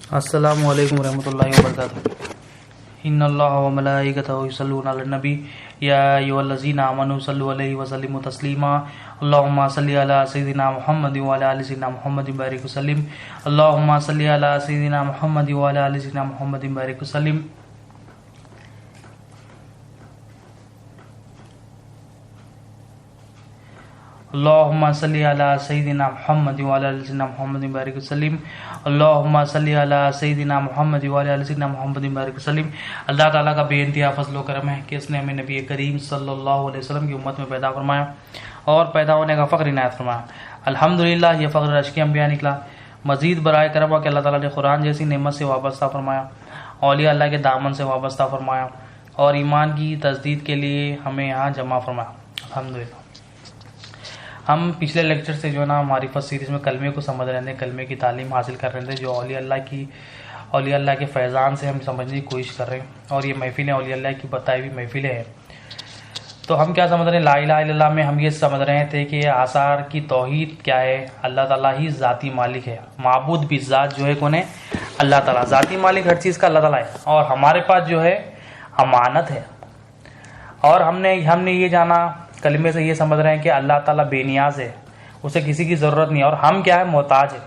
السلام علیکم ورحمۃ اللہ وبرکاتہ۔ ان اللہ و ملائکتہ یصلون علی النبی یا ایھا الذین آمنوا صلوا علیہ وسلموا تسلیما اللهم صل علی سیدنا محمد وعلی آل سیدنا محمد وبارک وسلم اللهم صل علی سیدنا محمد وعلی آل سیدنا محمد وبارک وسلم۔ اللهم صل علی سیدنا محمد وعلی آل سیدنا محمد وبارک وسلم اللهم صل علی سیدنا محمد وعلی آل سیدنا محمد وبارک وسلم۔ اللہ تعالیٰ کا بے انتہا فضل و کرم ہے کہ اس نے ہمیں نبی کریم صلی اللہ علیہ وسلم کی امت میں پیدا فرمایا اور پیدا ہونے کا فخر عنایت فرمایا۔ الحمدللہ یہ فخر رشک انبیاء نکلا۔ مزید برائے کرم کہ اللہ تعالیٰ نے قرآن جیسی نعمت سے وابستہ فرمایا، اولیاء اللہ کے دامن سے وابستہ فرمایا اور ایمان کی تجدید کے لیے ہمیں یہاں جمع فرمایا۔ الحمدللہ ہم پچھلے لیکچر سے جو ہے نا معرفت سیریز میں کلمے کو سمجھ رہے تھے، کلمے کی تعلیم حاصل کر رہے تھے جو اولیاء اللہ کے فیضان سے ہم سمجھنے کی کوشش کر رہے ہیں، اور یہ محفلیں اولیاء اللہ کی بتائی ہوئی محفلیں ہیں۔ تو ہم کیا سمجھ رہے ہیں؟ لا الہ الا اللہ میں ہم یہ سمجھ رہے تھے کہ آثار کی توحید کیا ہے؟ اللہ تعالیٰ ہی ذاتی مالک ہے، معبود بھی ذات جو ہے کون ہے؟ اللہ تعالیٰ۔ ذاتی مالک ہر چیز کا اللہ تعالیٰ ہے، اور ہمارے پاس جو ہے امانت ہے، اور ہم نے یہ جانا کلمے سے یہ سمجھ رہے ہیں کہ اللہ تعالیٰ بے نیاز ہے، اسے کسی کی ضرورت نہیں، اور ہم کیا ہے؟ محتاج ہے۔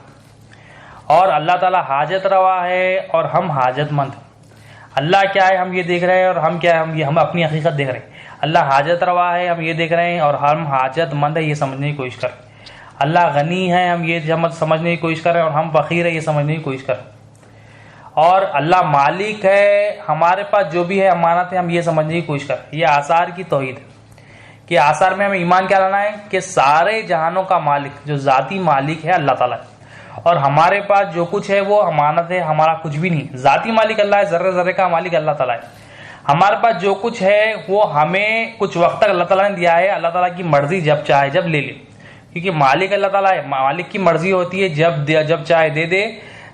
اور اللہ تعالیٰ حاجت روا ہے اور ہم حاجت مند ہیں۔ اللہ کیا ہے ہم یہ دیکھ رہے ہیں، اور ہم کیا ہے ہم اپنی حقیقت دیکھ رہے ہیں۔ اللہ حاجت روا ہے ہم یہ دیکھ رہے ہیں، اور ہم حاجت مند ہے یہ سمجھنے کی کوشش کر رہے ہیں۔ اللہ غنی ہے ہم یہ سمجھنے کی کوشش کر رہے ہیں، اور ہم فقیر ہے یہ سمجھنے کی کوشش کر رہے ہیں۔ اور اللہ مالک ہے، ہمارے پاس جو بھی ہے امانت ہے ہم یہ سمجھنے کی کوشش کر رہے ہیں۔ یہ آثار کی توحید ہے کہ آثار میں ہمیں ایمان کیا لانا ہے کہ سارے جہانوں کا مالک جو ذاتی مالک ہے اللہ تعالیٰ ہے، اور ہمارے پاس جو کچھ ہے وہ امانت ہے، ہمارا کچھ بھی نہیں۔ ذاتی مالک اللہ ہے، ذرے ذرے کا مالک اللہ تعالیٰ ہے۔ ہمارے پاس جو کچھ ہے وہ ہمیں کچھ وقت تک اللہ تعالیٰ نے دیا ہے، اللہ تعالیٰ کی مرضی جب چاہے جب لے لے، کیونکہ مالک اللہ تعالیٰ ہے، مالک کی مرضی ہوتی ہے جب چاہے دے دے،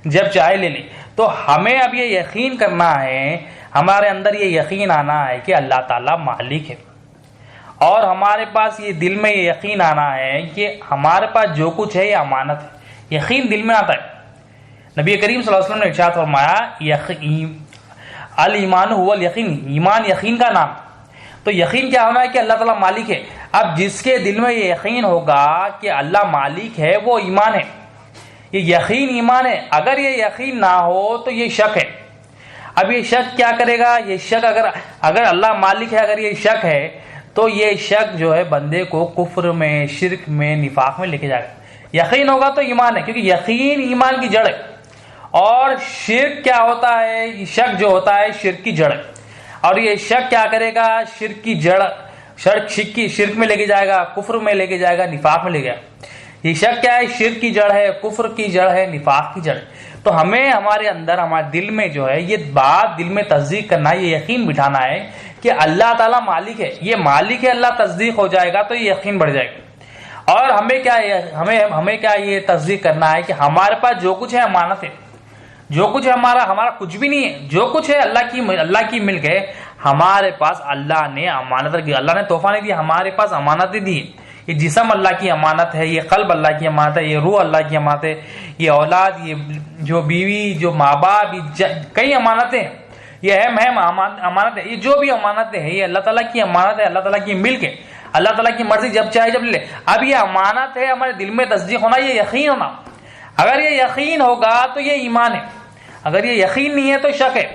جب چاہے لے لے۔ تو ہمیں اب یہ یقین کرنا ہے، ہمارے اندر یہ یقین آنا ہے کہ اللہ تعالیٰ مالک ہے، اور ہمارے پاس یہ دل میں یہ یقین آنا ہے کہ ہمارے پاس جو کچھ ہے یہ امانت ہے۔ یقین دل میں آتا ہے۔ نبی کریم صلی اللہ علیہ وسلم نے ارشاد فرمایا الایمان هو الیقین، ایمان یقین کا نام۔ تو یقین کیا ہونا ہے کہ اللہ تعالیٰ مالک ہے۔ اب جس کے دل میں یہ یقین ہوگا کہ اللہ مالک ہے وہ ایمان ہے، یہ یقین ایمان ہے۔ اگر یہ یقین نہ ہو تو یہ شک ہے۔ اب یہ شک کیا کرے گا؟ یہ شک اگر اللہ مالک ہے، اگر یہ شک ہے تو یہ شک جو ہے بندے کو کفر میں، شرک میں، نفاق میں لے کے جائے گا۔ یقین ہوگا تو ایمان ہے، کیونکہ یقین ایمان کی جڑ ہے، اور شرک کیا ہوتا ہے؟ شک جو ہوتا ہے شرک کی جڑ ہے، اور یہ شک کیا کرے گا؟ شرک کی جڑ، شرک میں لے کے جائے گا، کفر میں لے کے جائے گا، نفاق میں لے گیا۔ یہ شک کیا ہے؟ شرک کی جڑ ہے، کفر کی جڑ ہے، نفاق کی جڑ ہے۔ تو ہمیں ہمارے اندر، ہمارے دل میں جو ہے یہ بات دل میں تصدیق کرنا ہے، یہ یقین بٹھانا ہے کہ اللہ تعالیٰ مالک ہے، یہ مالک ہے، اللہ تصدیق ہو جائے گا تو یہ یقین بڑھ جائے گا۔ اور ہمیں کیا یہ تصدیق کرنا ہے کہ ہمارے پاس جو کچھ ہے امانت ہے، جو کچھ ہے ہمارا کچھ بھی نہیں ہے، جو کچھ ہے اللہ کی ملک ہے۔ ہمارے پاس اللہ نے امانت رکھی، اللہ نے تحفہ نہیں دیا، ہمارے پاس امانتیں دی۔ یہ جسم اللہ کی امانت ہے، یہ قلب اللہ کی امانت ہے، یہ روح اللہ کی امانت ہے، یہ اولاد، یہ جو بیوی، جو ماں باپ، کئی امانتیں ہیں، یہ اہم امانت ہے۔ یہ جو بھی امانتیں ہیں یہ اللہ تعالیٰ کی امانت ہے، اللہ تعالیٰ کی ملک ہے، اللہ تعالیٰ کی مرضی جب چاہے جب لے۔ اب یہ امانت ہے، ہمارے دل میں تصدیق ہونا، یہ یقین ہونا۔ اگر یہ یقین ہوگا تو یہ ایمان ہے، اگر یہ یقین نہیں ہے تو شک ہے۔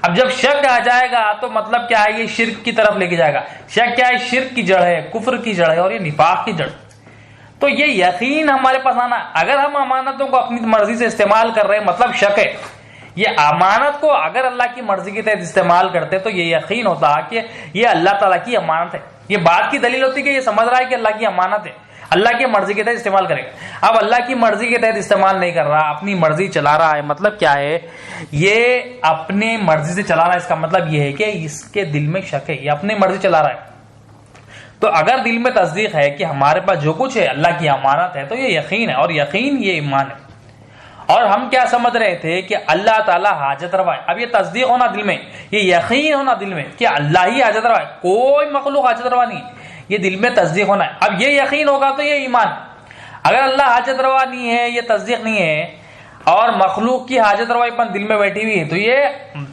اب جب شک آ جائے گا تو مطلب کیا ہے؟ یہ شرک کی طرف لے کے جائے گا۔ شک کیا ہے؟ شرک کی جڑ ہے، کفر کی جڑ ہے، اور یہ نفاق کی جڑ۔ تو یہ یقین ہمارے پاس آنا، اگر ہم امانتوں کو اپنی مرضی سے استعمال کر رہے ہیں مطلب شک ہے۔ یہ امانت کو اگر اللہ کی مرضی کے تحت استعمال کرتے تو یہ یقین ہوتا کہ یہ اللہ تعالیٰ کی امانت ہے۔ یہ بات کی دلیل ہوتی کہ یہ سمجھ رہا ہے کہ اللہ کی امانت ہے، اللہ کی مرضی کے تحت استعمال کرے گا۔ اب اللہ کی مرضی کے تحت استعمال نہیں کر رہا، اپنی مرضی چلا رہا ہے، مطلب کیا ہے؟ یہ اپنی مرضی سے چلا رہا ہے، اس کا مطلب یہ ہے کہ اس کے دل میں شک ہے، یہ اپنی مرضی چلا رہا ہے۔ تو اگر دل میں تصدیق ہے کہ ہمارے پاس جو کچھ ہے اللہ کی امانت ہے تو یہ یقین ہے، اور یقین یہ ایمان ہے۔ اور ہم کیا سمجھ رہے تھے کہ اللہ تعالیٰ حاجت روا ہے۔ اب یہ تصدیق ہونا دل میں، یہ یقین ہونا دل میں کہ اللہ ہی حاجت روا ہے، کوئی مخلوق حاجت روا نہیں، یہ دل میں تصدیق ہونا ہے۔ اب یہ یقین ہوگا تو یہ ایمان۔ اگر اللہ حاجت روا نہیں ہے، یہ تصدیق نہیں ہے، اور مخلوق کی حاجت روائی پن دل میں بیٹھی ہوئی ہے تو یہ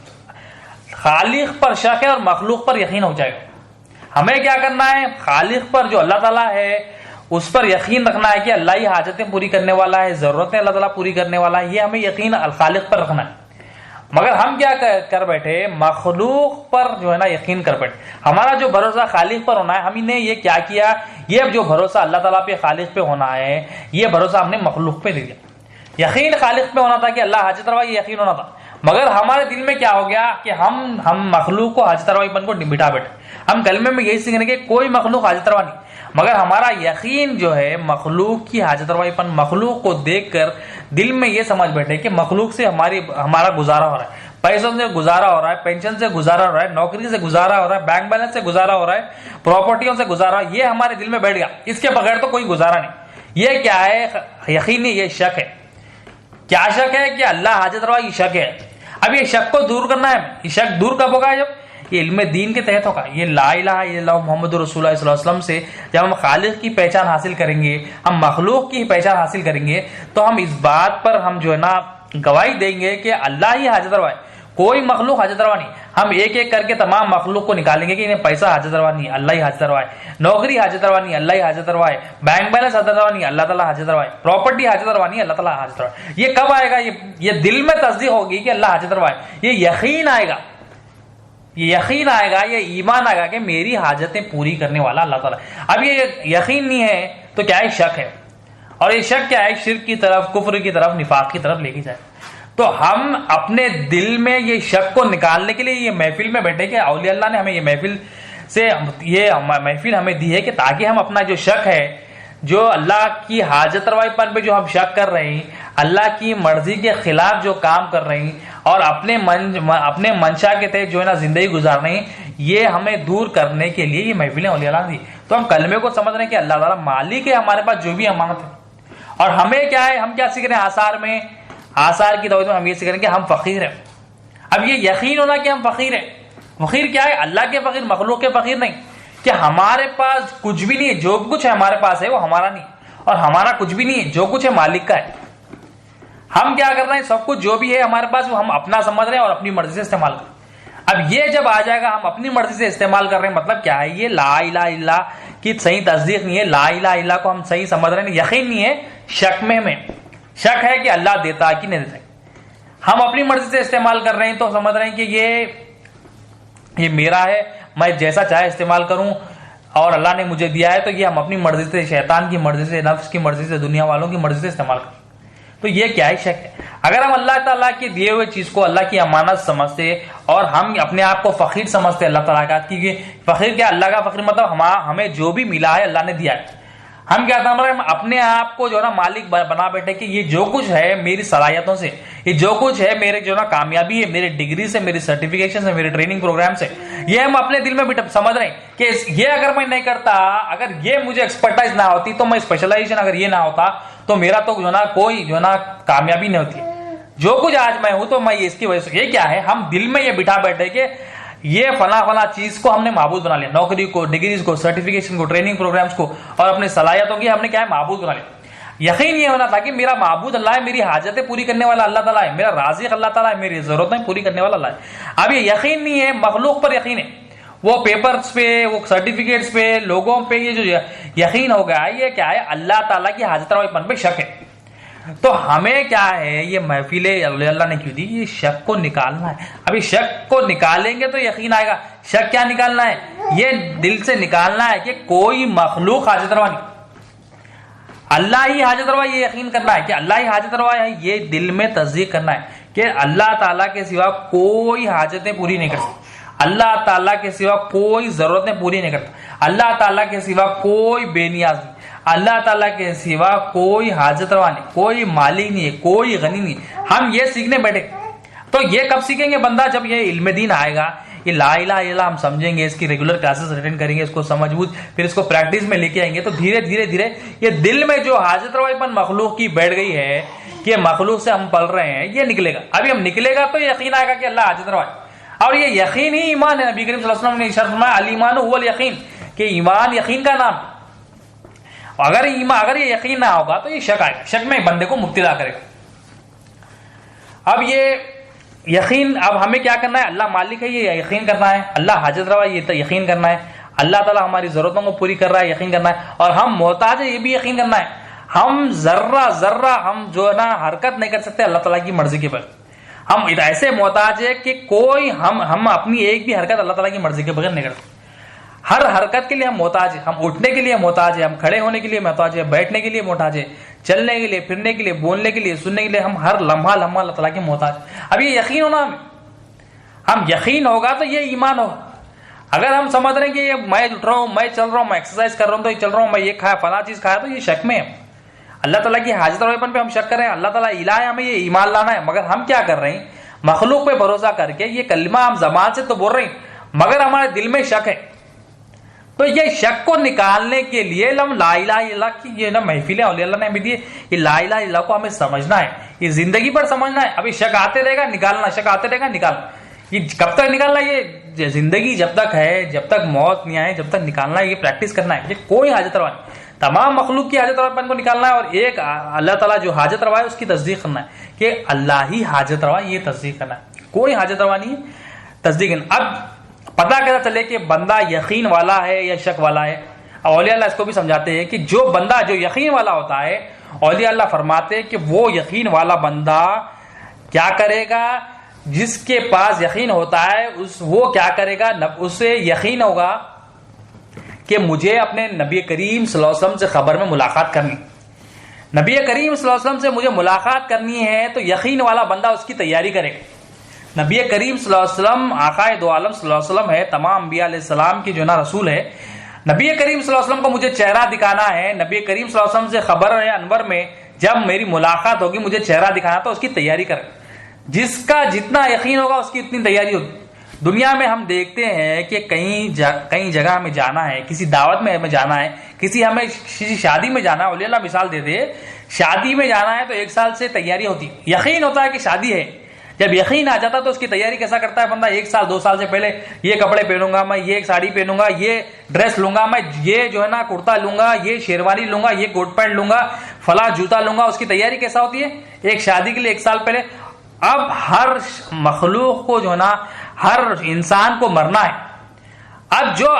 خالق پر شک ہے اور مخلوق پر یقین ہو جائے گا۔ ہمیں کیا کرنا ہے؟ خالق پر جو اللہ تعالیٰ ہے اس پر یقین رکھنا ہے کہ اللہ ہی حاجتیں پوری کرنے والا ہے، ضرورتیں اللہ تعالیٰ پوری کرنے والا ہے، یہ ہمیں یقین الخالق پر رکھنا ہے۔ مگر ہم کیا کر بیٹھے؟ مخلوق پر جو ہے نا یقین کر بیٹھے۔ ہمارا جو بھروسہ خالق پر ہونا ہے، ہم نے یہ کیا کیا، یہ جو بھروسہ اللہ تعالیٰ پہ خالق پہ ہونا ہے یہ بھروسہ ہم نے مخلوق پہ دے دیا۔ یقین خالق پہ ہونا تھا کہ اللہ حاجت روا، یہ یقین ہونا تھا، مگر ہمارے دل میں کیا ہو گیا کہ ہم مخلوق کو حاجت روائی پن کو بٹھا بیٹھے۔ ہم کلمے میں یہی سیکھ رہے کہ کوئی مخلوق حاجت روا نہیں، مگر ہمارا یقین جو ہے مخلوق کی حاجت روائی پن، مخلوق کو دیکھ کر دل میں یہ سمجھ بیٹھے کہ مخلوق سے ہمارا گزارا ہو رہا ہے، پیسوں سے گزارا ہو رہا ہے، پینشن سے گزارا ہو رہا ہے، نوکری سے گزارا ہو رہا ہے، بینک بیلنس سے گزارا ہو رہا ہے، پراپرٹیوں سے گزارا ہو رہا ہے، یہ ہمارے دل میں بیٹھ گیا، اس کے بغیر تو کوئی گزارا نہیں۔ یہ کیا ہے؟ یقین نہیں، یہ شک ہے۔ کیا شک ہے؟ کہ اللہ حاجت روا، یہ شک ہے۔ اب یہ شک کو دور کرنا ہے، یہ شک دور کب ہوگا؟ جب یہ علم دین کے تحت ہوگا، یہ لا الہ الا اللہ محمد رسول اللہ صلی اللہ علیہ وسلم سے جب ہم خالق کی پہچان حاصل کریں گے، ہم مخلوق کی پہچان حاصل کریں گے، تو ہم اس بات پر ہم جو ہے نا گواہی دیں گے کہ اللہ ہی حاجت روا ہے، کوئی مخلوق حاجت روا نہیں۔ ہم ایک ایک کر کے تمام مخلوق کو نکالیں گے کہ انہیں پیسہ حاجت روا نہیں، اللہ ہی حاجت روا ہے، نوکری حاجت روا نہیں، اللہ ہی حاجت روا ہے، بینک بیلنس حاجت روا نہیں، اللہ تعالیٰ حاجت روا ہے، پراپرٹی حاجت روا نہیں، اللہ تعالیٰ حاجت روا ہے۔ یہ کب آئے گا؟ یہ دل میں تصدیق ہوگی کہ اللہ حاجت روا ہے، یہ یقین آئے گا، یہ یقین آئے گا، یہ ایمان آئے گا کہ میری حاجتیں پوری کرنے والا اللہ تعالیٰ۔ اب یہ یقین نہیں ہے تو کیا ہے؟ شک ہے، اور یہ شک کیا ہے؟ شرک کی طرف، کفر کی طرف، نفاق کی طرف لے کے جائے۔ تو ہم اپنے دل میں یہ شک کو نکالنے کے لیے یہ محفل میں بیٹھے کہ اولیاء اللہ نے ہمیں یہ محفل سے یہ محفل ہمیں دی ہے کہ تاکہ ہم اپنا جو شک ہے، جو اللہ کی حاجت روائی پر پہ جو ہم شک کر رہے ہیں، اللہ کی مرضی کے خلاف جو کام کر رہے ہیں اور اپنے منشا کے تحت جو ہے نا زندگی گزار رہے ہیں، یہ ہمیں دور کرنے کے لیے یہ محفلیں اولیاء اللہ نے دی۔ تو ہم کلمے کو سمجھ رہے ہیں کہ اللہ تعالیٰ مالک ہے ہمارے پاس جو بھی امانت ہے، اور ہمیں کیا ہے؟ ہم کیا سیکھ رہے ہیں؟ آثار کی توحید میں ہم یہ سیکھ رہے ہیں کہ ہم فقیر ہیں۔ اب یہ یقین ہونا کہ ہم فقیر ہیں۔ فقیر کیا ہے؟ اللہ کے فقیر، مخلوق کے فقیر نہیں، کہ ہمارے پاس کچھ بھی نہیں ہے، جو کچھ ہے ہمارے پاس ہے وہ ہمارا نہیں، اور ہمارا کچھ بھی نہیں ہے، جو کچھ ہے مالک کا ہے۔ ہم کیا کر رہے ہیں؟ سب کچھ جو بھی ہے ہمارے پاس وہ ہم اپنا سمجھ رہے ہیں اور اپنی مرضی سے استعمال کر رہے ہیں۔ اب یہ جب آ جائے گا ہم اپنی مرضی سے استعمال کر رہے ہیں، مطلب کیا ہے؟ یہ لا الہ الا اللہ کی صحیح تصدیق نہیں ہے، لا الہ الا اللہ کو ہم صحیح سمجھ رہے ہیں، یقین نہیں ہے، شک میں شک ہے کہ اللہ دیتا ہے کہ نہیں دیتا ہے۔ ہم اپنی مرضی سے استعمال کر رہے ہیں تو سمجھ رہے ہیں کہ یہ میرا ہے، میں جیسا چاہے استعمال کروں، اور اللہ نے مجھے دیا ہے تو یہ ہم اپنی مرضی سے، شیطان کی مرضی سے، نفس کی مرضی سے، دنیا والوں کی مرضی سے استعمال کریں، تو یہ کیا ہے؟ شک ہے۔ اگر ہم اللہ تعالیٰ کے دیے ہوئے چیز کو اللہ کی امانت سمجھتے اور ہم اپنے آپ کو فقیر سمجھتے اللہ تعالیٰ کا، کیونکہ فقیر کیا؟ اللہ کا فقیر مطلب ہمیں جو بھی ملا ہے اللہ نے دیا ہے، ہم کیا تھا؟ ہم اپنے آپ کو جو ہے نا مالک بنا بیٹھے کہ یہ جو کچھ ہے میری صلاحیتوں سے، یہ جو کچھ ہے میرے جو نا کامیابی ہے، میرے ڈگری سے، میری سرٹیفکیشن سے، میرے ٹریننگ پروگرام سے، یہ ہم اپنے دل میں سمجھ رہے ہیں کہ یہ اگر میں نہیں کرتا، اگر یہ مجھے ایکسپرٹائز نہ ہوتی تو میں اسپیشلائزیشن اگر یہ نہ ہوتا تو میرا تو جو ہے نا کوئی جو ہے نا کامیابی نہیں ہوتی، جو کچھ آج میں ہوں تو میں اس کی وجہ سے۔ یہ کیا ہے؟ ہم دل میں یہ بٹھا بیٹھے کہ یہ فلاں چیز کو ہم نے معبود بنا لیا، نوکری کو، ڈگریز کو، سرٹیفکیشن کو، ٹریننگ پروگرامز کو، اور اپنی صلاحیتوں کی ہم نے کیا ہے؟ معبود بنا لیا۔ یقین یہ ہونا تھا کہ میرا معبود اللہ ہے، میری حاجتیں پوری کرنے والا اللہ تعالیٰ ہے، میرا رازق اللہ تعالیٰ ہے، میری ضرورتیں پوری کرنے والا اللہ ہے۔ اب یہ یقین نہیں ہے، مخلوق پر یقین ہے، وہ پیپرز پہ، وہ سرٹیفکیٹس پہ، لوگوں پہ یہ جو یقین ہو گیا ہے، یہ کیا ہے؟ اللہ تعالیٰ کی حاجت روائی پن پہ شک ہے۔ تو ہمیں کیا ہے؟ یہ محفل اللہ نے کیوں دی؟ یہ شک کو نکالنا ہے۔ ابھی شک کو نکالیں گے تو یقین آئے گا۔ شک کیا نکالنا ہے؟ یہ دل سے نکالنا ہے کہ کوئی مخلوق حاجت روا نہیں، اللہ ہی حاجت روا، یہ یقین کرنا ہے کہ اللہ ہی حاجت روا ہے، یہ دل میں تصدیق کرنا ہے کہ اللہ تعالیٰ کے سوا کوئی حاجتیں پوری نہیں کر سکتا، اللہ تعالیٰ کے سوا کوئی ضرورتیں پوری نہیں کرتا، اللہ تعالیٰ کے سوا کوئی بے نیاز نہیں، اللہ تعالیٰ کے سوا کوئی حاجت روا نہیں، کوئی مالک نہیں ہے، کوئی غنی نہیں۔ ہم یہ سیکھنے بیٹھے تو یہ کب سیکھیں گے بندہ؟ جب یہ علم دین آئے گا، یہ لا الہ الا اللہ ہم سمجھیں گے، اس کی ریگولر کلاسز اٹینڈ کریں گے، اس کو سمجھ بوجھ پھر اس کو پریکٹس میں لے کے آئیں گے، تو دھیرے دھیرے یہ دل میں جو حاجت روائی پن مخلوق کی بیٹھ گئی ہے کہ مخلوق سے ہم پل رہے ہیں، یہ نکلے گا۔ ابھی ہم نکلے گا تو یقین آئے گا کہ اللہ حاجت روا ہے، اور یہ یقین ہی ایمان ہے۔ نبی کریم صلی اللہ علیہ وسلم نے ارشاد فرمایا الایمان هو الیقین، کہ ایمان یقین کا نام۔ اگر یہ یقین نہ ہوگا تو یہ شک آئے گا، شک میں بندے کو مبتلا کرے گا۔ اب یہ یقین، اب ہمیں کیا کرنا ہے؟ اللہ مالک ہے یہ یقین کرنا ہے، اللہ حاجت روا یہ یقین کرنا ہے، اللہ تعالیٰ ہماری ضرورتوں کو پوری کر رہا ہے یقین کرنا ہے، اور ہم محتاج ہے یہ بھی یقین کرنا ہے۔ ہم ذرہ ہم جو ہے نا حرکت نہیں کر سکتے اللہ تعالیٰ کی مرضی کے بغیر۔ ہم ایسے محتاج ہے کہ کوئی ہم اپنی ایک بھی حرکت اللہ تعالیٰ کی مرضی کے بغیر نہیں کر سکتے۔ ہر حرکت کے لیے ہم محتاج ہیں، ہم اٹھنے کے لیے محتاج ہیں، ہم کھڑے ہونے کے لیے محتاج ہیں، بیٹھنے کے لیے محتاج ہیں، چلنے کے لیے، پھرنے کے لیے، بولنے کے لیے، سننے کے لیے، ہم ہر لمحہ اللہ تعالیٰ کے محتاج۔ اب یہ یقین ہونا ہم یقین ہوگا تو یہ ایمان ہوگا۔ اگر ہم سمجھ رہے ہیں کہ میں اٹھ رہا ہوں، میں چل رہا ہوں، میں ایکسرسائز کر رہا ہوں تو یہ چل رہا ہوں، میں یہ کھایا فلاں چیز کھایا، تو یہ شک میں ہے۔ اللہ تعالیٰ کی حاجت روپن پہ ہم شک کر رہے ہیں، اللہ تعالیٰ الہ ہے، ہمیں یہ ایمان لانا ہے، مگر ہم کیا کر رہے ہیں؟ مخلوق پہ بھروسہ کر کے یہ کلمہ ہم زبان سے تو بول رہے ہیں مگر ہمارے دل میں شک ہے۔ تو یہ شک کو نکالنے کے لیے ہم لا الہ الا اللہ کی یہ نا محفلیں اولیاء اللہ نے ہمیں دی، یہ لا الہ الا اللہ کو ہمیں سمجھنا ہے، یہ زندگی پر سمجھنا ہے۔ ابھی شک آتے رہے گا نکالنا، شک آتے رہے گا نکالنا، یہ کب تک نکالنا؟ یہ زندگی جب تک ہے، جب تک موت نہیں آئے، جب تک نکالنا ہے، یہ پریکٹس کرنا ہے۔ یہ کوئی حاجت روا نہیں، تمام مخلوق کی حاجت رواپن کو نکالنا ہے، اور ایک اللہ تعالیٰ جو حاجت روا ہے اس کی تصدیق کرنا ہے کہ اللہ ہی حاجت روا، یہ تصدیق کرنا ہے، کوئی حاجت روا نہیں ہے، تصدیق کرنا۔ اب پتہ کیسا چلے کہ بندہ یقین والا ہے یا شک والا ہے؟ اولیاء اللہ اس کو بھی سمجھاتے ہیں کہ جو بندہ جو یقین والا ہوتا ہے، اولیاء اللہ فرماتے ہیں کہ وہ یقین والا بندہ کیا کرے گا؟ جس کے پاس یقین ہوتا ہے وہ کیا کرے گا؟ اسے یقین ہوگا کہ مجھے اپنے نبی کریم صلی اللہ علیہ وسلم سے خبر میں ملاقات کرنی، نبی کریم صلی اللہ علیہ وسلم سے مجھے ملاقات کرنی ہے، تو یقین والا بندہ اس کی تیاری کرے گا۔ نبی کریم صلی اللہ علیہ وسلم آقائے دو عالم صلی اللہ علیہ وسلم ہے، تمام انبیاء علیہ السلام کی جو نا رسول ہے۔ نبی کریم صلی اللہ علیہ وسلم کو مجھے چہرہ دکھانا ہے، نبی کریم صلی اللہ علیہ وسلم سے خبر ہے انور میں جب میری ملاقات ہوگی مجھے چہرہ دکھانا، تو اس کی تیاری کرے۔ جس کا جتنا یقین ہوگا اس کی اتنی تیاری ہوگی۔ دنیا میں ہم دیکھتے ہیں کہ کئی جگہ ہمیں جانا ہے، کسی دعوت میں ہمیں جانا ہے، کسی شادی میں جانا ہے، اولیاء اللہ مثال دیتے ہیں، شادی میں جانا ہے تو 1 سال سے تیاری ہوتی ہے، یقین ہوتا ہے کہ شادی ہے۔ جب یقین آ جاتا تو اس کی تیاری کیسا کرتا ہے بندہ؟ 1 سال 2 سال سے پہلے یہ کپڑے پہنوں گا، میں یہ ساڑی پہنوں گا، یہ ڈریس لوں گا، میں یہ جو ہے نا کرتا لوں گا، یہ شیروانی لوں گا، یہ کوٹ پینٹ لوں گا، فلاں جوتا لوں گا۔ اس کی تیاری کیسا ہوتی ہے؟ ایک شادی کے لیے 1 سال پہلے۔ اب ہر مخلوق کو جو ہے نا، ہر انسان کو مرنا ہے۔ اب جو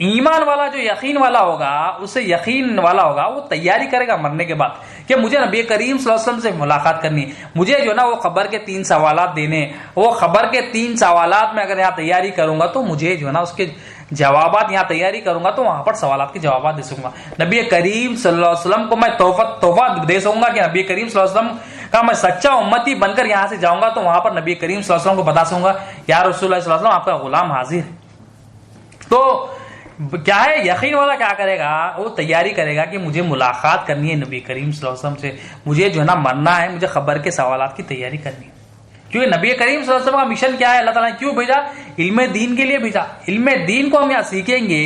ایمان والا جو یقین والا ہوگا، اسے یقین والا ہوگا، وہ تیاری کرے گا مرنے کے بعد کہ مجھے نبی کریم صلی اللہ علیہ وسلم سے ملاقات کرنی ہے، مجھے جو نا وہ خبر کے 3 سوالات دینے، وہ خبر کے 3 سوالات میں اگر یہاں تیاری کروں گا تو مجھے جو ہے نا اس کے جوابات یہاں تیاری کروں گا تو وہاں پر سوالات کے جوابات دے سکوں گا۔ نبی کریم صلی اللہ علیہ وسلم کو میں تحفہ دے سکوں گا کہ نبی کریم صلی اللہ علیہ وسلم کا میں سچا امتی بن کر یہاں سے جاؤں گا تو وہاں پر نبی کریم صلی اللہ علیہ وسلم کو بتا سکوں گا یا رسول اللہ صلی اللہ علیہ وسلم آپ کا غلام حاضر ہے۔ تو کیا ہے؟ یقین والا کیا کرے گا؟ وہ تیاری کرے گا کہ مجھے ملاقات کرنی ہے نبی کریم صلی اللہ علیہ وسلم سے، مجھے جو ہے نا مرنا ہے، مجھے خبر کے سوالات کی تیاری کرنی ہے۔ کیونکہ نبی کریم صلی اللہ علیہ وسلم کا مشن کیا ہے؟ اللہ تعالیٰ نے کیوں بھیجا؟ علم دین کے لیے بھیجا۔ علم دین کو ہم یہاں سیکھیں گے۔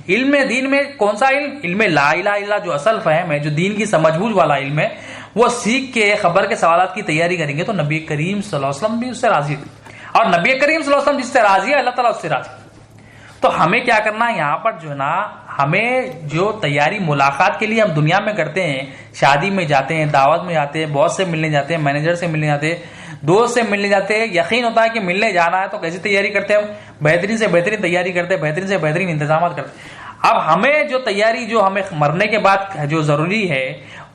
علم دین میں کون سا علم؟ علم لا الہ الا اللہ، جو اصل فہم ہے، جو دین کی سمجھ بوجھ والا علم ہے، وہ سیکھ کے خبر کے سوالات کی تیاری کریں گے تو نبی کریم صلی اللہ علیہ وسلم بھی اس سے راضی تھے، اور نبی کریم صلی اللہ علیہ وسلم جس سے راضی ہے اللہ تعالیٰ اس سے راضی۔ تو ہمیں کیا کرنا ہے یہاں پر جو ہے نا، ہمیں جو تیاری ملاقات کے لیے ہم دنیا میں کرتے ہیں، شادی میں جاتے ہیں، دعوت میں جاتے ہیں، باس سے ملنے جاتے ہیں، مینیجر سے ملنے جاتے ہیں، دوست سے ملنے جاتے ہیں، یقین ہوتا ہے کہ ملنے جانا ہے تو کیسی تیاری کرتے ہیں؟ ہم بہترین سے بہترین تیاری کرتے ہیں، بہترین سے بہترین انتظامات کرتے ہیں۔ اب ہمیں جو تیاری جو ہمیں مرنے کے بعد جو ضروری ہے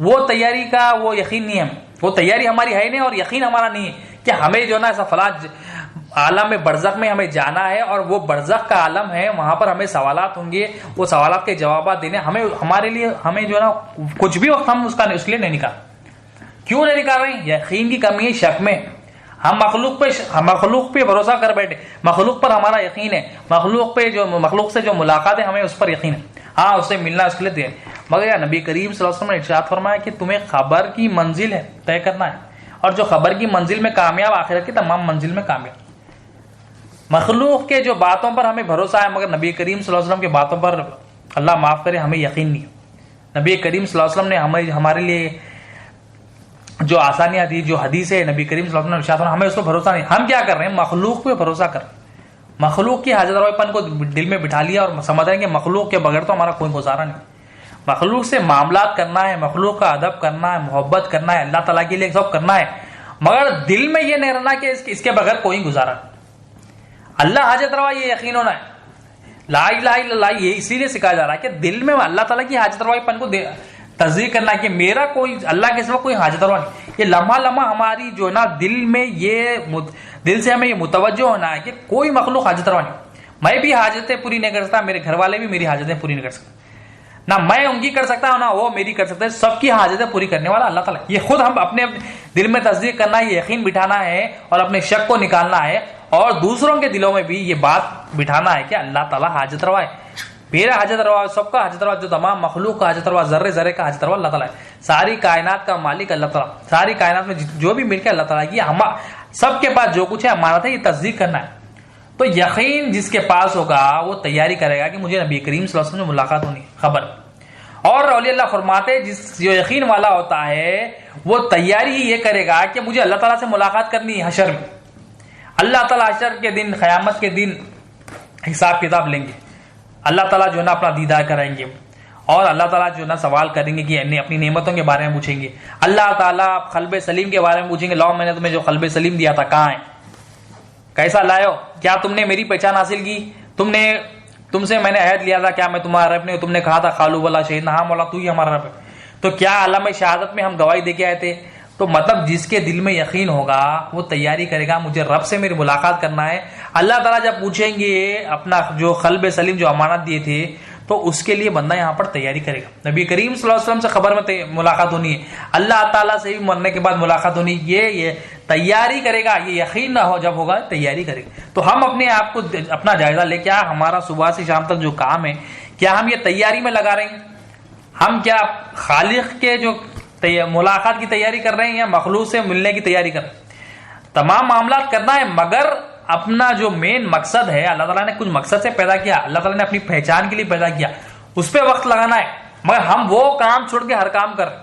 وہ تیاری کا وہ یقین نہیں ہے، وہ تیاری ہماری ہے نہیں اور یقین ہمارا نہیں ہے کہ ہمیں جو ہے نا ایسا فلاں عالم برزخ میں ہمیں جانا ہے اور وہ برزخ کا عالم ہے، وہاں پر ہمیں سوالات ہوں گے، وہ سوالات کے جوابات دینے ہمیں، ہمارے لیے ہمیں جو ہے نا کچھ بھی وقت ہم اس کا اس لیے نہیں نکال۔ کیوں نہیں نکال رہے ہیں؟ یقین کی کمی ہے، شک میں۔ ہم مخلوق پہ بھروسہ کر بیٹھے، مخلوق پر ہمارا یقین ہے، مخلوق سے جو ملاقات ہے ہمیں اس پر یقین ہے، ہاں اس سے ملنا اس کے لیے دے، مگر یا نبی کریم صلی اللہ علیہ وسلم نے ارشاد فرمایا کہ تمہیں خبر کی منزل ہے طے کرنا ہے، اور جو خبر کی منزل میں کامیاب آخرت کی تمام منزل میں کامیاب۔ مخلوق کے جو باتوں پر ہمیں بھروسہ ہے مگر نبی کریم صلی اللہ علیہ وسلم کے باتوں پر اللہ معاف کرے ہمیں یقین نہیں ہے۔ نبی کریم صلی اللہ علیہ وسلم نے ہمارے لیے جو آسانیاں دی، جو حدیث ہے نبی کریم صلی اللہ علیہ وسلم نے ارشاد فرمایا، ہمیں اس پر بھروسہ نہیں۔ ہم کیا کر رہے ہیں؟ مخلوق پہ بھروسہ کر، مخلوق کی حاجت رواپن کو دل میں بٹھا لیا اور سمجھ رہے ہیں کہ مخلوق کے بغیر تو ہمارا کوئی گزارا نہیں۔ مخلوق سے معاملات کرنا ہے، مخلوق کا ادب کرنا ہے، محبت کرنا ہے، اللہ تعالیٰ کے لیے سب کرنا ہے، مگر دل میں یہ نہیں رہنا کہ اس کے بغیر کوئی گزارا نہیں. اللہ حاجت روا یہ یقین ہونا ہے. لا الہ الا اللہ یہ اسی لیے سکھایا جا رہا ہے کہ دل میں اللہ تعالیٰ کی حاجت روائی پن کو تصدیق کرنا کہ میرا کوئی اللہ کے سوا کوئی حاجت روا نہیں. یہ لمحہ لمحہ ہماری جو ہے نا دل میں یہ دل سے ہمیں یہ متوجہ ہونا ہے کہ کوئی مخلوق حاجت روا نہیں. میں بھی حاجتیں پوری نہیں کر سکتا, میرے گھر والے بھی میری حاجتیں پوری نہیں کر سکتے, نہ میں ان کی کر سکتا ہوں نہ وہ میری کر سکتے. سب کی حاجتیں پوری کرنے والا اللہ تعالیٰ. یہ خود ہم اپنے دل میں تصدیق کرنا ہے, یہ یقین بٹھانا ہے اور اپنے شک کو نکالنا ہے اور دوسروں کے دلوں میں بھی یہ بات بٹھانا ہے کہ اللہ تعالیٰ حاجت روا ہے. میرا حاجت روا, سب کا حاجت روا, جو تمام مخلوق کا حاجت روا, ذرے ذرے کا حاجت روا اللہ تعالیٰ ہے. ساری کائنات کا مالک اللہ تعالیٰ. ساری کائنات میں جو بھی مل کے اللہ تعالیٰ کی سب کے پاس جو کچھ ہے امانت ہے, یہ تصدیق کرنا ہے. تو یقین جس کے پاس ہوگا وہ تیاری کرے گا کہ مجھے نبی کریم صلی اللہ علیہ وسلم سے ملاقات ہونی خبر. اور اولیاء اللہ فرماتے جس جو یقین والا ہوتا ہے وہ تیاری یہ کرے گا کہ مجھے اللہ تعالیٰ سے ملاقات کرنی ہے حشر میں. اللہ تعالیٰ حشر کے دن, قیامت کے دن حساب کتاب لیں گے. اللہ تعالیٰ جو ہے نا اپنا دیدار کرائیں گے اور اللہ تعالیٰ جو ہے نا سوال کریں گے کہ اپنی نعمتوں کے بارے میں پوچھیں گے. اللہ تعالیٰ قلب سلیم کے بارے میں پوچھیں گے, لاؤ میں نے تمہیں جو قلب سلیم دیا تھا کہاں ہے, کیسا لائے ہو, کیا تم نے میری پہچان حاصل کی, تم سے میں نے عہد لیا تھا, کیا میں تمہارا رب نہیں, تم نے کہا تھا خالو والا شہید, ہاں مولا تو ہی ہمارا رب ہے, تو کیا عالم شہادت میں ہم گواہی دے کے آئے تھے. تو مطلب جس کے دل میں یقین ہوگا وہ تیاری کرے گا مجھے رب سے میری ملاقات کرنا ہے. اللہ تعالیٰ جب پوچھیں گے اپنا جو قلب سلیم جو امانت دیے تھے تو اس کے لیے بندہ یہاں پر تیاری کرے گا. نبی کریم صلی اللہ علیہ وسلم سے خبر میں ملاقات ہونی ہے, اللہ تعالیٰ سے بھی مرنے کے بعد ملاقات ہونی, یہ تیاری کرے گا. یہ یقین نہ ہو جب ہوگا تیاری کرے گا. تو ہم اپنے آپ کو اپنا جائزہ لے, کیا ہمارا صبح سے شام تک جو کام ہے کیا ہم یہ تیاری میں لگا رہے ہیں, ہم کیا خالق کے جو ملاقات کی تیاری کر رہے ہیں یا مخلوق سے ملنے کی تیاری کر رہے ہیں. تمام معاملات کرنا ہے مگر اپنا جو مین مقصد ہے, اللہ تعالیٰ نے کچھ مقصد سے پیدا کیا, اللہ تعالیٰ نے اپنی پہچان کے لیے پیدا کیا, اس پہ وقت لگانا ہے. مگر ہم وہ کام چھوڑ کے ہر کام کر رہے ہیں.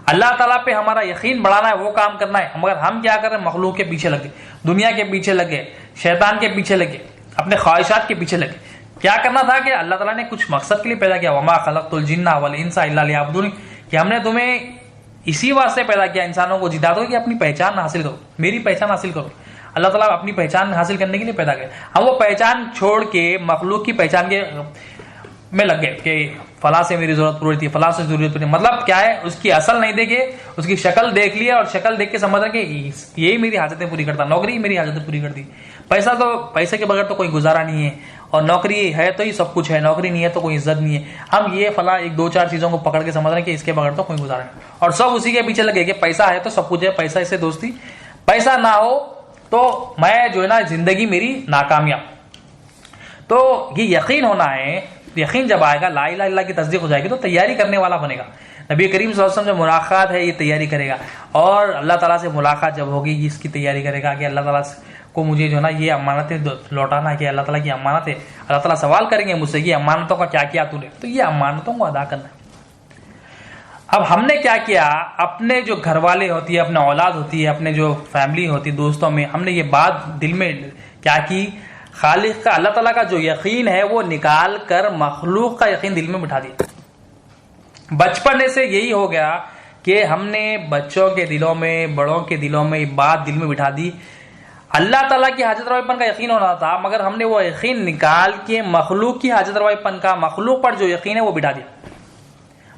اللہ تعالیٰ پہ ہمارا یقین بڑھانا ہے, وہ کام کرنا ہے, مگر ہم کیا کر رہے ہیں, مخلوق کے پیچھے لگے, دنیا کے پیچھے لگے, شیطان کے پیچھے لگے, اپنے خواہشات کے پیچھے لگے. کیا کرنا تھا کہ اللہ تعالیٰ نے کچھ مقصد کے لیے پیدا کیا, وما خلقت الجن والانس الا لیعبدون, کہ ہم نے تمہیں اسی واسطے پیدا کیا انسانوں کو جدا دو کہ اپنی پہچان حاصل کرو, میری پہچان حاصل کرو. اللہ تعالیٰ اپنی پہچان حاصل کرنے کے لیے پیدا کیا. ہم وہ پہچان چھوڑ کے مخلوق کی پہچان کے میں لگ گئے کہ فلاں سے میری ضرورت پوری تھی, فلاں سے ضرورت پوری. مطلب کیا ہے, اس کی اصل نہیں دیکھے, اس کی شکل دیکھ لی اور شکل دیکھ کے سمجھ رہا کہ یہی میری حاجتیں پوری کرتا, نوکری میری حاجتیں پوری کرتی. پیسے کے بغیر تو کوئی گزارا نہیں ہے, اور نوکری ہے تو ہی سب کچھ ہے, نوکری نہیں ہے تو کوئی عزت نہیں ہے. ہم یہ فلاں ایک دو چار چیزوں کو پکڑ کے سمجھ رہے ہیں کہ اس کے بغیر تو کوئی گزارا نہیں, اور سب اسی کے پیچھے لگے کہ پیسہ ہے تو سب کچھ ہے, پیسہ اس سے دوستی, پیسہ نہ ہو تو میں جو ہے نا زندگی میری ناکامیاب. تو یہ یقین ہونا ہے. یقین جب آئے گا, لا الہ الا اللہ کی تصدیق ہو جائے گی تو تیاری کرنے والا بنے گا. نبی کریم صلی اللہ علیہ وسلم جو ملاقات ہے یہ تیاری کرے گا, اور اللہ تعالیٰ سے ملاقات جب ہوگی اس کی تیاری کرے گا کہ اللہ تعالیٰ کو مجھے جو ہے نا یہ امانتیں لوٹانا ہے, کہ اللہ تعالیٰ کی امانت ہے. اللہ تعالیٰ سوال کریں گے مجھ سے یہ امانتوں کا کیا کیا تو نے, تو یہ امانتوں کو ادا کرنا ہے. اب ہم نے کیا کیا, اپنے جو گھر والے ہوتی ہے, اپنے اولاد ہوتی ہے, اپنے جو فیملی ہوتی ہے, دوستوں میں ہم نے یہ بات دل میں کیا کی, خالق کا اللہ تعالیٰ کا جو یقین ہے وہ نکال کر مخلوق کا یقین دل میں بٹھا دیا. بچپن سے یہی ہو گیا کہ ہم نے بچوں کے دلوں میں, بڑوں کے دلوں میں یہ بات دل میں بٹھا دی. اللہ تعالیٰ کی حاجت روائی پن کا یقین ہونا تھا, مگر ہم نے وہ یقین نکال کے مخلوق کی حاجت روائی پن کا, مخلوق پر جو یقین ہے وہ بٹھا دیا.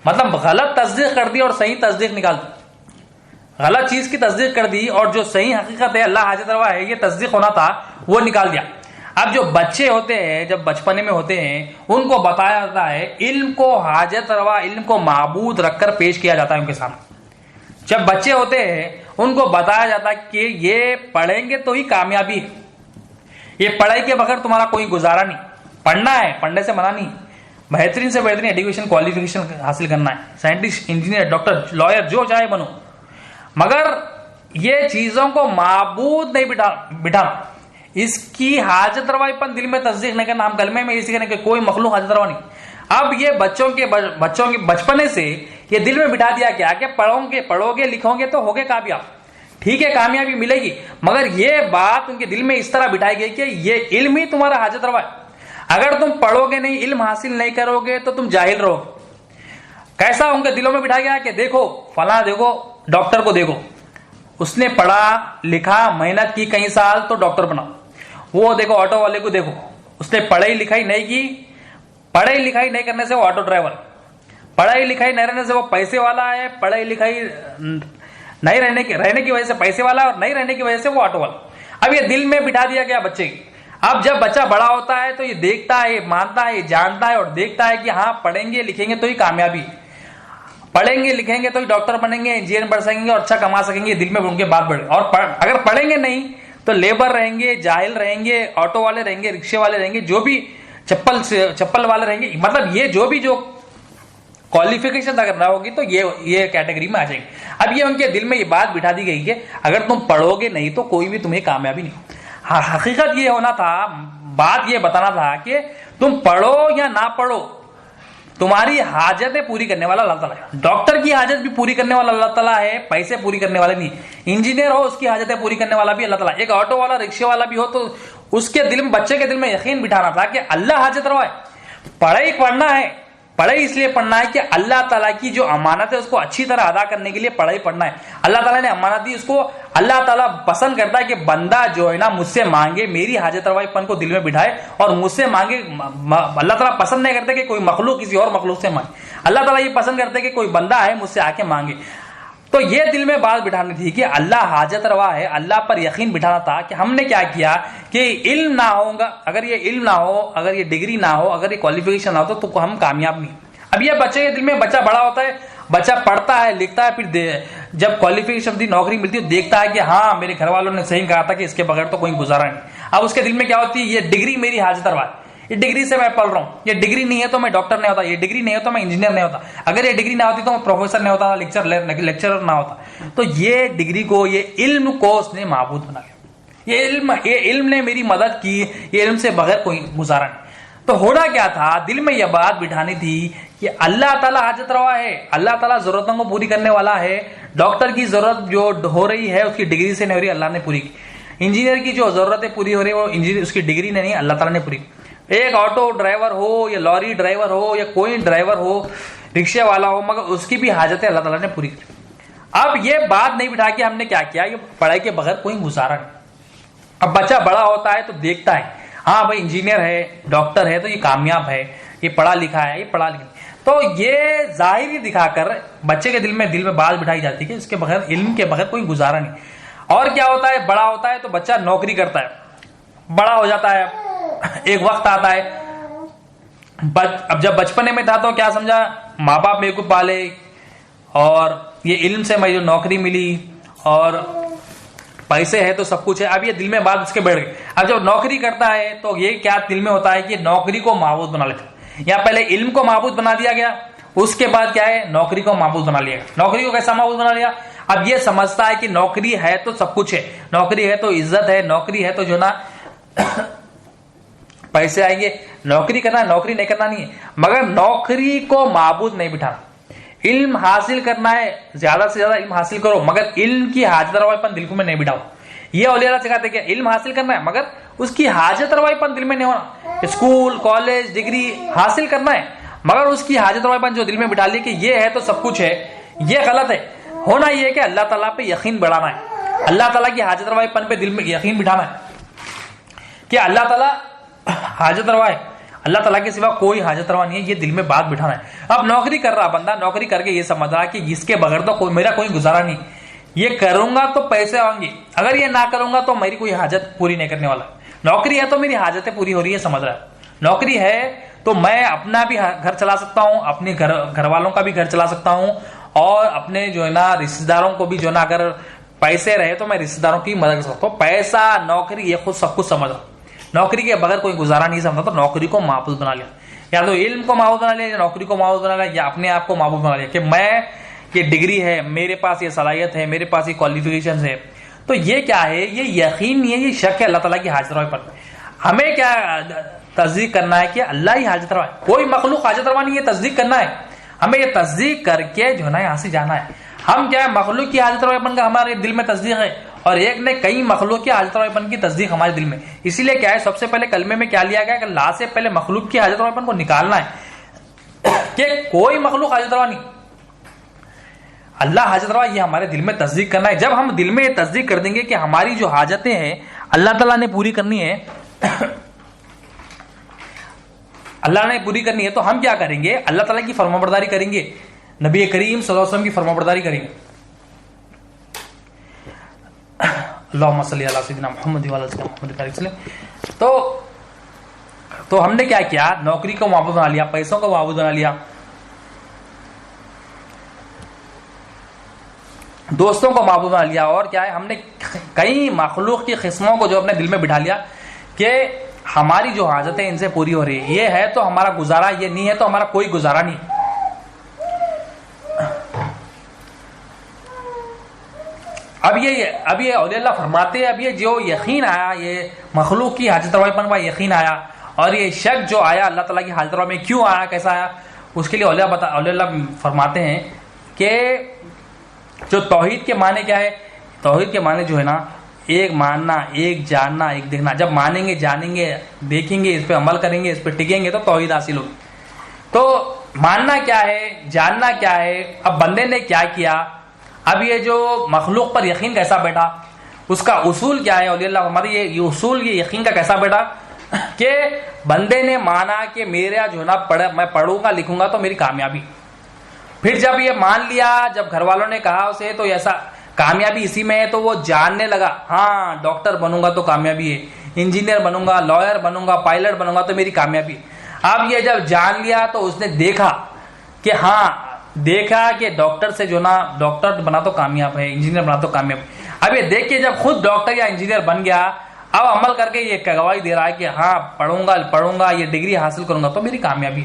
مطلب غلط تصدیق کر دی اور صحیح تصدیق نکال دی. غلط چیز کی تصدیق کر دی اور جو صحیح حقیقت ہے, اللہ حاجت روا ہے, یہ تصدیق ہونا تھا, وہ نکال دیا. اب جو بچے ہوتے ہیں, جب بچپنے میں ہوتے ہیں, ان کو بتایا جاتا ہے, علم کو حاجت روا, علم کو معبود رکھ کر پیش کیا جاتا ہے ان کے سامنے. جب بچے ہوتے ہیں ان کو بتایا جاتا ہے کہ یہ پڑھیں گے تو ہی کامیابی ہے, یہ پڑھائی کے بغیر تمہارا کوئی گزارا نہیں, پڑھنا ہے, پڑھنے سے منع نہیں, بہترین سے بہترین ایجوکیشن کوالیفیکیشن حاصل کرنا ہے, سائنٹسٹ, انجینئر, ڈاکٹر, لائر, جو چاہے بنو, مگر یہ چیزوں کو معبود نہیں بٹھانا, اس کی حاجت روائی پن دل میں تصدیق نہیں کرنا. ہم کلمے میں اسی کہنے کہ کوئی مخلوق حاجت روا نہیں. اب یہ بچوں کے بچپنے سے یہ دل میں بٹھا دیا گیا کہ پڑھو گے لکھو گے تو ہوگے کامیاب, ٹھیک ہے کامیابی ملے گی, مگر یہ بات ان کے دل میں اس طرح بٹھائی گئی کہ یہ علم ہی تمہارا حاجت روا ہے. اگر تم پڑھو گے نہیں, علم حاصل نہیں کرو گے تو تم جاہل رہو گے. کیسا ان کے دلوں میں بٹھا گیا کہ دیکھو فلاں, دیکھو ڈاکٹر کو, دیکھو اس نے پڑھا لکھا محنت کی کئی سال تو ڈاکٹر بنا. وہ دیکھو آٹو والے کو دیکھو, اس نے پڑھائی لکھائی نہیں کی, پڑھائی لکھائی نہیں کرنے سے وہ آٹو ڈرائیور, پڑھائی لکھائی نہیں رہنے سے وہ پیسے والا ہے, پڑھائی لکھائی نہیں رہنے کی وجہ سے پیسے والا اور نہیں رہنے کی وجہ سے وہ آٹو والا. اب یہ دل میں بٹھا دیا گیا بچے کی. اب جب بچہ بڑا ہوتا ہے تو یہ دیکھتا ہے, یہ مانتا ہے, یہ جانتا ہے اور دیکھتا ہے کہ ہاں پڑھیں گے لکھیں گے تو ہی کامیابی, پڑھیں گے لکھیں گے تو ہی ڈاکٹر بنیں گے, انجینئر بن سکیں گے اور اچھا کما سکیں گے, دل میں ان کے بات بڑھے. اور اگر پڑھیں گے نہیں تو لیبر رہیں گے, جاہل رہیں گے, آٹو والے رہیں گے, رکشے والے رہیں گے, جو بھی چپل والے رہیں گے, مطلب یہ جو بھی جو کوالیفیکیشن اگر نہ ہوگی تو یہ کیٹیگری میں آ جائیں گے. اب یہ ان کے دل میں یہ بات بٹھا دی گئی کہ اگر تم پڑھو گے نہیں تو کوئی بھی تمہیں کامیابی نہیں. حقیقت یہ ہونا تھا, بات یہ بتانا تھا کہ تم پڑھو یا نہ پڑھو, تمہاری حاجتیں پوری کرنے والا اللہ تعالیٰ ہے. ڈاکٹر کی حاجت بھی پوری کرنے والا اللہ تعالیٰ ہے, پیسے پوری کرنے والا نہیں. انجینئر ہو اس کی حاجتیں پوری کرنے والا بھی اللہ تعالیٰ. ایک آٹو والا رکشے والا بھی ہو تو اس کے دل میں, بچے کے دل میں یقین بٹھانا تھا کہ اللہ حاجت روا ہے. پڑھائی پڑھنا ہے, پڑھائی اس لیے پڑھنا ہے کہ اللہ تعالیٰ کی جو امانت ہے اس کو اچھی طرح ادا کرنے کے لیے پڑھائی پڑھنا ہے. اللہ تعالیٰ نے امانت دی, اس کو اللہ تعالیٰ پسند کرتا ہے کہ بندہ جو ہے نا مجھ سے مانگے, میری حاجت روائی پن کو دل میں بٹھائے اور مجھ سے مانگے. اللہ تعالیٰ پسند نہیں کرتے کہ کوئی مخلوق کسی اور مخلوق سے مانگے. اللہ تعالیٰ یہ پسند کرتے کہ کوئی بندہ ہے مجھ سے آ کے مانگے. تو یہ دل میں بات بٹھانی تھی کہ اللہ حاجت روا ہے, اللہ پر یقین بٹھانا تھا کہ ہم نے کیا کیا کہ علم نہ ہوگا, اگر یہ علم نہ ہو, اگر یہ ڈگری نہ ہو, اگر یہ کوالیفیکیشن نہ ہو تو ہم کامیاب نہیں. اب یہ بچے کے دل میں, بچہ بڑا ہوتا ہے, بچہ پڑھتا ہے لکھتا ہے, پھر جب کوالیفیکیشن دی نوکری ملتی ہے دیکھتا ہے کہ ہاں میرے گھر والوں نے صحیح کہا تھا کہ اس کے بغیر تو کوئی گزارا نہیں. اب اس کے دل میں کیا ہوتی ہے, یہ ڈگری میری حاجت روا ہے, یہ ڈگری سے میں پڑھ رہا ہوں, یہ ڈگری نہیں ہے تو میں ڈاکٹر نہیں ہوتا, یہ ڈگری نہیں ہے تو میں انجینئر نہیں ہوتا, اگر یہ ڈگری نہ ہوتی تو میں پروفیسر نہیں ہوتا, لیکچرر نہ ہوتا. تو یہ ڈگری کو, یہ علم کو اس نے معبود بنا لیا. یہ علم نے میری مدد کی, یہ علم سے بغیر کوئی گزارا نہیں. تو ہونا کیا تھا, دل میں یہ بات بٹھانی تھی کہ اللہ تعالیٰ حاجت روا ہے, اللہ تعالیٰ ضرورتوں کو پوری کرنے والا ہے. ڈاکٹر کی ضرورت جو ہو رہی ہے اس کی ڈگری سے نہیں ہو رہی, اللہ نے پوری کی. انجینئر کی جو ضرورتیں پوری ہو رہی ہے وہ انجینئر اس کی ڈگری نہیں, اللہ تعالیٰ نے پوری کی. ایک آٹو ڈرائیور ہو یا لوری ڈرائیور ہو یا کوئی ڈرائیور ہو, رکشے والا ہو, مگر اس کی بھی حاجتیں اللہ تعالیٰ نے پوری کی. اب یہ بات نہیں بٹھا کے ہم نے کیا کیا کہ پڑھائی کے بغیر کوئی گزارا نہیں. اب بچہ بڑا ہوتا ہے تو دیکھتا ہے ہاں بھائی انجینئر ہے, ڈاکٹر ہے تو یہ کامیاب ہے, یہ پڑھا لکھا ہے, یہ پڑھا لکھا. تو یہ ظاہری دکھا کر بچے کے دل میں بات بٹھائی جاتی ہے کہ اس کے بغیر, علم کے بغیر کوئی گزارا نہیں. اور کیا ہوتا ہے, بڑا ہوتا ہے تو بچہ نوکری کرتا ہے, بڑا ہو جاتا ہے, ایک وقت آتا ہے, اب جب بچپنے میں تھا تو کیا سمجھا, ماں باپ میرے کو پالے اور یہ علم سے مجھے نوکری ملی اور پیسے ہے تو سب کچھ ہے. اب یہ دل میں بات اس کے بیٹھ گئی. اب جب نوکری کرتا ہے تو یہ کیا دل میں ہوتا ہے کہ نوکری کو معبود بنا لیتا ہے. یا پہلے علم کو معبود بنا دیا گیا, اس کے بعد کیا ہے, نوکری کو معبود بنا لیا. نوکری کو کیسا معبود بنا لیا, اب یہ سمجھتا ہے کہ نوکری ہے تو سب کچھ ہے, نوکری ہے تو عزت ہے, نوکری ہے تو جو نا پیسے آئیں گے. نوکری کرنا ہے, نوکری نہیں کرنا نہیں ہے, مگر نوکری کو معبود نہیں بٹھانا. علم حاصل کرنا ہے, زیادہ سے زیادہ علم حاصل کرو, مگر علم کی حاجت روائی پن دل میں نہیں بٹھاؤ. یہ اولیاء سکھاتے کہ علم حاصل کرنا ہے مگر اس کی حاجت روائی پن دل میں نہیں ہونا. اسکول کالج ڈگری حاصل کرنا ہے مگر اس کی حاجت روائی پن جو دل میں بٹھا لی کہ یہ ہے تو سب کچھ ہے, یہ غلط ہے. ہونا یہ ہے کہ اللہ تعالیٰ پہ یقین بڑھانا ہے, اللہ تعالیٰ کی حاجت روائی پن پہ دل میں یقین بٹھانا ہے کہ اللہ تعالیٰ حاجت روا ہے, اللہ تعالیٰ کے سوا کوئی حاجت روا نہیں ہے. یہ دل میں بات بٹھانا ہے. اب نوکری کر رہا بندہ, نوکری کر کے یہ سمجھ رہا کہ اس کے بغیر تو میرا کوئی گزارا نہیں, یہ کروں گا تو پیسے آئیں گے, اگر یہ نہ کروں گا تو میری کوئی حاجت پوری نہیں کرنے والا. نوکری ہے تو میری حاجتیں پوری ہو رہی ہے, سمجھ رہا ہے. نوکری ہے تو میں اپنا بھی گھر چلا سکتا ہوں, اپنے گھر والوں کا بھی گھر چلا سکتا ہوں, اور اپنے جو ہے نا رشتے داروں کو بھی جو ہے نا اگر پیسے رہے تو میں رشتے داروں کی مدد کر سکتا ہوں. پیسہ نوکری یہ خود سب کچھ سمجھ رہا. نوکری کے بغیر کوئی گزارا نہیں سمجھا, تو نوکری کو معبود بنا لیا. یا تو علم کو معبود بنا لیا, یا نوکری کو معبود بنا لیا, یا اپنے آپ کو معبود بنا لیا کہ میں یہ ڈگری ہے, میرے پاس یہ صلاحیت ہے, میرے پاس یہ کوالیفیکیشن ہے. تو یہ کیا ہے, یہ یقین نہیں ہے, یہ شک ہے اللہ تعالیٰ کی حاجت روائی پر. ہمیں کیا تصدیق کرنا ہے کہ اللہ ہی حاجت روا ہے, کوئی مخلوق حاجت روا نہیں ہے, تصدیق کرنا ہے. ہمیں یہ تصدیق کر کے جو ہے نا یہاں سے جانا ہے. ہم کیا ہے, مخلوق کی حاجت روائی پن کا ہمارے دل میں تصدیق ہے, اور ایک نے کئی مخلوق کی حاجت روائی پن کی تصدیق ہمارے دل میں. اسی لیے کیا ہے, سب سے پہلے کلمے میں کیا لیا گیا کہ اللہ سے پہلے مخلوق کی حاجت روائی پن کو نکالنا ہے کہ کوئی مخلوق حاجت روا نہیں. اللہ حاجت روا یہ ہمارے دل میں تصدیق کرنا ہے. جب ہم دل میں یہ تصدیق کر دیں گے کہ ہماری جو حاجتیں ہیں اللہ تعالیٰ نے پوری کرنی ہے، اللہ نے پوری کرنی ہے، تو ہم کیا کریں گے؟ اللہ تعالیٰ کی فرمانبرداری کریں گے، نبی کریم صلی اللہ علیہ وسلم کی فرمانبرداری کریں گے. اللہم صلی علی سیدنا محمد وعلی آل سیدنا محمد بارک وسلم. تو ہم نے کیا کیا؟ نوکری کو معبود بنا لیا، پیسوں کو معبود بنا لیا، دوستوں کو معبود بنا لیا، اور کیا ہے ہم نے کئی مخلوق کی قسموں کو جو اپنے دل میں بٹھا لیا کہ ہماری جو حاجتیں ان سے پوری ہو رہی ہے، یہ ہے تو ہمارا گزارا، یہ نہیں ہے تو ہمارا کوئی گزارا نہیں. اب یہ اولیاء اللہ فرماتے ہیں، اب یہ جو یقین آیا، یہ مخلوق کی حاجت روائی پر یقین آیا، اور یہ شک جو آیا اللہ تعالیٰ کی حاجت روائی میں کیوں آیا، کیسا آیا، اس کے لیے اولیاء اللہ فرماتے ہیں کہ جو توحید کے معنی کیا ہے؟ توحید کے معنی جو ہے نا، ایک ماننا، ایک جاننا، ایک دیکھنا. جب مانیں گے، جانیں گے، دیکھیں گے، اس پہ عمل کریں گے، اس پہ ٹکیں گے تو توحید حاصل ہوگی. تو ماننا کیا ہے، جاننا کیا ہے؟ اب بندے نے کیا کیا، اب یہ جو مخلوق پر یقین کیسا بیٹھا، اس کا اصول کیا ہے؟ اولیاء اللہ ہمارے یہ اصول، یہ یقین کا کیسا بیٹھا کہ بندے نے مانا کہ میرا جو ہے نا میں پڑھوں گا لکھوں گا تو میری کامیابی. پھر جب یہ مان لیا، جب گھر والوں نے کہا اسے تو ایسا کامیابی اسی میں ہے، تو وہ جاننے لگا ہاں ڈاکٹر بنوں گا تو کامیابی ہے، انجینئر بنوں گا، لائر بنوں گا، پائلٹ بنوں گا تو میری کامیابی. اب یہ جب جان لیا تو اس نے دیکھا کہ ہاں، دیکھا کہ ڈاکٹر سے جو نا ڈاکٹر بنا تو کامیاب ہے، انجینئر بنا تو کامیاب. اب یہ دیکھ کے جب خود ڈاکٹر یا انجینئر بن گیا، اب عمل کر کے یہ گواہی دے رہا ہے کہ ہاں پڑھوں گا، یہ ڈگری حاصل کروں گا تو میری کامیابی.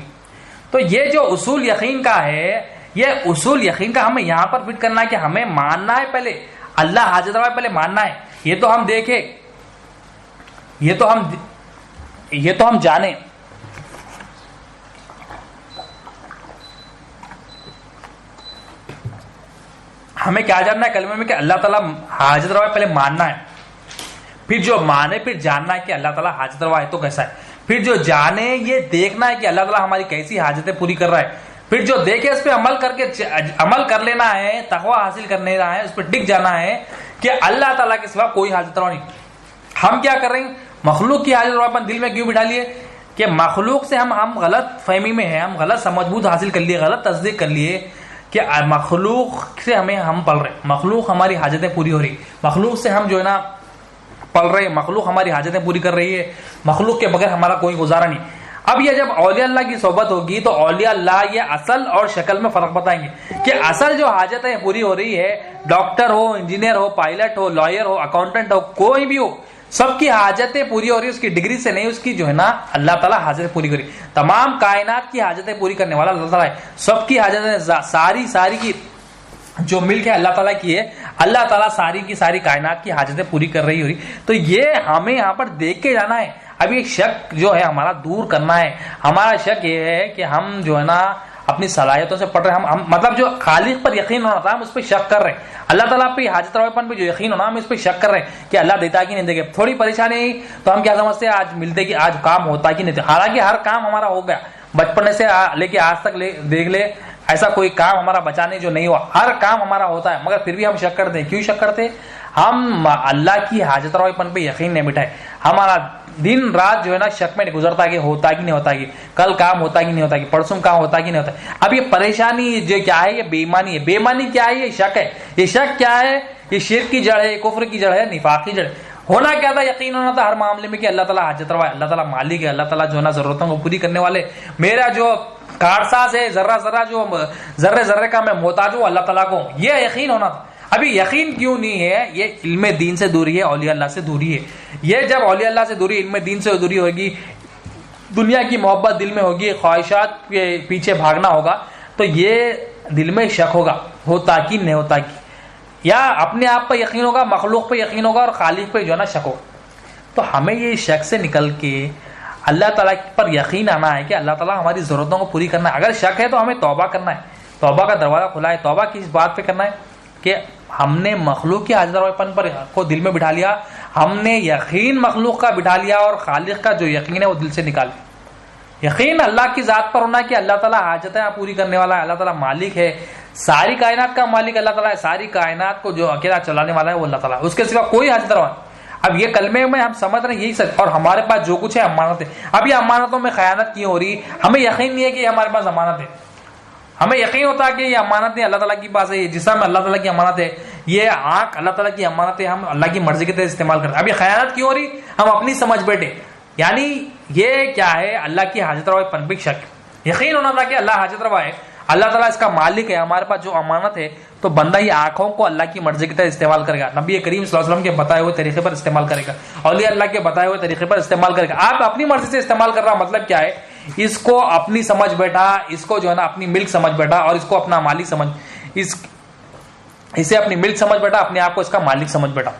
تو یہ جو اصول یقین کا ہے، یہ اصول یقین کا ہمیں یہاں پر فٹ کرنا ہے کہ ہمیں ماننا ہے، پہلے اللہ حاجت روا پہلے ماننا ہے. یہ تو ہم دیکھیں، یہ تو ہم جانیں. ہمیں کیا جاننا ہے کلمے میں کہ اللہ تعالیٰ حاجت روا پہلے ماننا ہے، پھر جو مانے پھر جاننا ہے کہ اللہ تعالیٰ حاجت روا ہے تو کیسا ہے، پھر جو جانے یہ دیکھنا ہے کہ اللہ تعالیٰ ہماری کیسی حاجتیں پوری کر رہا ہے، پھر جو دیکھے اس پہ عمل کر لینا ہے، تقوی حاصل کرنے رہا ہے، اس پہ ٹک جانا ہے کہ اللہ تعالیٰ کے سوا کوئی حاجت روا نہیں. ہم کیا کر رہے ہیں؟ مخلوق کی حاجت روا اپنے دل میں کیوں بٹھا لیے کہ مخلوق سے ہم غلط فہمی میں ہیں، ہم غلط سمجھ حاصل کر لیے، غلط تصدیق کر لیے کہ مخلوق سے ہم پل رہے، مخلوق ہماری حاجتیں پوری ہو رہی، مخلوق سے ہم جو ہے نا پل رہے، مخلوق ہماری حاجتیں پوری کر رہی ہے، مخلوق کے بغیر ہمارا کوئی گزارا نہیں. اب یہ جب اولیاء اللہ کی صحبت ہوگی تو اولیاء اللہ یہ اصل اور شکل میں فرق بتائیں گے کہ اصل جو حاجتیں پوری ہو رہی ہے، ڈاکٹر ہو، انجینئر ہو، پائلٹ ہو، لائر ہو، اکاؤنٹنٹ ہو، کوئی بھی ہو، سب کی حاجتیں پوری ہو رہی ہے، اس کی ڈگری سے نہیں، اس کی جو ہے نا اللہ تعالیٰ حاجتیں پوری کری. تمام کائنات کی حاجتیں پوری کرنے والا اللہ تعالیٰ ہے. سب کی حاجتیں ساری کی جو ملک ہے اللہ تعالیٰ کی ہے، اللہ تعالیٰ ساری کی ساری کائنات کی حاجتیں پوری کر رہی ہو رہی. تو یہ ہمیں یہاں پر دیکھ کے جانا ہے. اب یہ شک جو ہے ہمارا دور کرنا ہے. ہمارا شک یہ ہے کہ ہم جو ہے نا اپنی صلاحیتوں سے پڑھ رہے ہیں، ہم مطلب جو خالق پر یقین ہونا تھا ہم اس پہ شک کر رہے ہیں. اللہ تعالیٰ پہ حاجت روا پن پہ جو یقین ہونا ہم اس پہ شک کر رہے ہیں کہ اللہ دیتا کہ نہیں دے گا. تھوڑی پریشانی ہوئی تو ہم کیا سمجھتے ہیں آج ملتے کہ آج کام ہوتا کہ نہیں. حالانکہ ہر کام ہمارا ہو گیا، بچپن سے لے کے آج تک دیکھ لے ایسا کوئی کام ہمارا بچا نہیں جو نہیں ہوا، ہر کام ہمارا ہوتا ہے، مگر پھر بھی ہم شک کرتے ہیں. کیوں شک کرتے؟ ہم اللہ کی حاجت روا پن پہ یقین نہیں بٹھائے. ہمارا دن رات جو ہے نا شک میں گزرتا کہ ہوتا کہ نہیں ہوتا، کہ کل کام ہوتا کہ نہیں ہوتا، کہ پرسوں کام ہوتا کہ نہیں ہوتا. اب یہ پریشانی جو کیا ہے، یہ بے ایمانی ہے. بے ایمانی کیا ہے؟ یہ شک ہے. یہ شک کیا ہے؟ یہ شرک کی جڑ ہے، کفر کی جڑ ہے، نفاق کی جڑ. ہونا کیا تھا؟ یقین ہونا تھا ہر معاملے میں کہ اللہ تعالیٰ حاجت روا ہے، اللہ تعالیٰ مالک ہے، اللہ تعالیٰ جو ہے نا ضرورتوں کو پوری کرنے والے. میرا جو کارساز ہے، ذرہ ذرے کا میں محتاج ہوں اللہ تعالیٰ کو، یہ یقین ہونا تھا. ابھی یقین کیوں نہیں ہے؟ یہ علم دین سے دوری ہے، اولیاء اللہ سے دوری ہے. یہ جب اولیاء اللہ سے دوری، علم دین سے دوری ہوگی، دنیا کی محبت دل میں ہوگی، خواہشات کے پیچھے بھاگنا ہوگا، تو یہ دل میں شک ہوگا، ہوتا کہ نہیں ہوتا کہ، یا اپنے آپ پہ یقین ہوگا، مخلوق پہ یقین ہوگا، اور خالق پہ جو ہے نا شک ہوگا. تو ہمیں یہ شک سے نکل کے اللہ تعالیٰ پر یقین آنا ہے کہ اللہ تعالیٰ ہماری ضرورتوں کو پوری کرنا ہے. اگر شک ہے تو ہمیں توبہ کرنا ہے، توبہ کا دروازہ کھلا ہے. توبہ کس بات پہ کرنا ہے کہ ہم نے مخلوق کی حاجت روا پن پر کو دل میں بٹھا لیا، ہم نے یقین مخلوق کا بٹھا لیا، اور خالق کا جو یقین ہے وہ دل سے نکال لیا. یقین اللہ کی ذات پر ہونا کہ اللہ تعالیٰ حاجتیں پوری کرنے والا ہے، اللہ تعالیٰ مالک ہے، ساری کائنات کا مالک اللہ تعالیٰ ہے، ساری کائنات کو جو اکیلا چلانے والا ہے وہ اللہ تعالیٰ ہے، اس کے سوا کوئی حاجت روا نہیں۔ اب یہ کلمے میں ہم سمجھ رہے ہیں یہی سچ، اور ہمارے پاس جو کچھ ہے امانت ہے۔ اب یہ امانتوں میں خیانت کیوں ہو رہی؟ ہمیں یقین نہیں ہے کہ یہ ہمارے پاس امانت ہے، ہمیں یقین ہوتا ہے کہ یہ امانت ہے اللہ تعالیٰ کے پاس ہے، یہ جسم اللہ تعالیٰ کی امانت ہے، یہ آنکھ اللہ تعالیٰ کی امانت ہے، ہم اللہ کی مرضی کے تحت استعمال کرتے ہیں۔ اب یہ خیانت کیوں ہو رہی؟ ہم اپنی سمجھ بیٹھے، یعنی یہ کیا ہے؟ اللہ کی حاجت روا پن پہ شک۔ یقین ہونا تھا کہ اللہ حاجت روا ہے، اللہ تعالیٰ اس کا مالک ہے، ہمارے پاس جو امانت ہے، تو بندہ یہ آنکھوں کو اللہ کی مرضی کی طرح استعمال کرے گا، نبی کریم صلی اللہ علیہ وسلم کے بتائے ہوئے طریقے پر استعمال کرے گا، اولیاء اللہ کے بتائے ہوئے طریقے پر استعمال کرے گا۔ آپ اپنی مرضی سے استعمال کر رہا مطلب کیا ہے؟ اس کو اپنی سمجھ بیٹھا، اس کو جو ہے نا اپنی ملک سمجھ بیٹھا، اور اس کو اپنا مالک سمجھ، اسے اپنی ملک سمجھ بیٹھا، اپنے آپ کو اس کا مالک سمجھ بیٹھا۔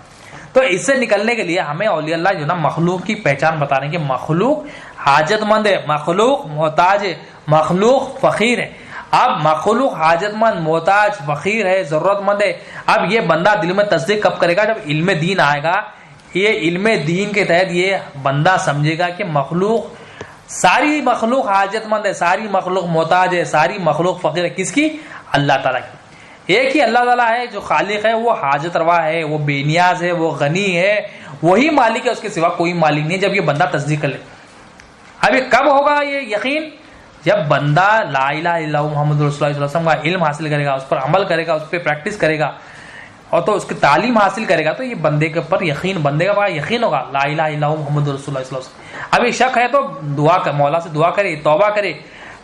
تو اس سے نکلنے کے لیے ہمیں اولیاء اللہ جو نا مخلوق کی پہچان بتا رہے ہیں کہ مخلوق حاجت مند ہے، مخلوق محتاج ہے، مخلوق فقیر ہے۔ اب مخلوق حاجت مند، محتاج، فقیر ہے، ضرورت مند ہے۔ اب یہ بندہ دل میں تصدیق کب کرے گا؟ جب علم دین آئے گا۔ یہ علم دین کے تحت یہ بندہ سمجھے گا کہ مخلوق، ساری مخلوق حاجت مند ہے، ساری مخلوق محتاج ہے، ساری مخلوق فقیر ہے۔ کس کی؟ اللہ تعالیٰ کی۔ ایک ہی اللہ تعالیٰ ہے جو خالق ہے، وہ حاجت روا ہے، وہ بے نیاز ہے، وہ غنی ہے، وہی مالک ہے، اس کے سوا کوئی مالک نہیں ہے۔ جب یہ بندہ تصدیق کر لے، اب یہ کب ہوگا یہ یقین؟ جب بندہ لا الہ الا اللہ محمد رسول اللہ صلی اللہ علیہ وسلم کا علم حاصل کرے گا، اس پر عمل کرے گا، اس پہ پریکٹس کرے گا، اور تو اس کی تعلیم حاصل کرے گا، تو یہ بندے کے اوپر یقین، بندے کا یقین ہوگا لا الہ الا اللہ محمد رسول اللہ صلی اللہ علیہ وسلم۔ اب یہ شک ہے تو دعا کر، مولا سے دعا کرے، توبہ کرے،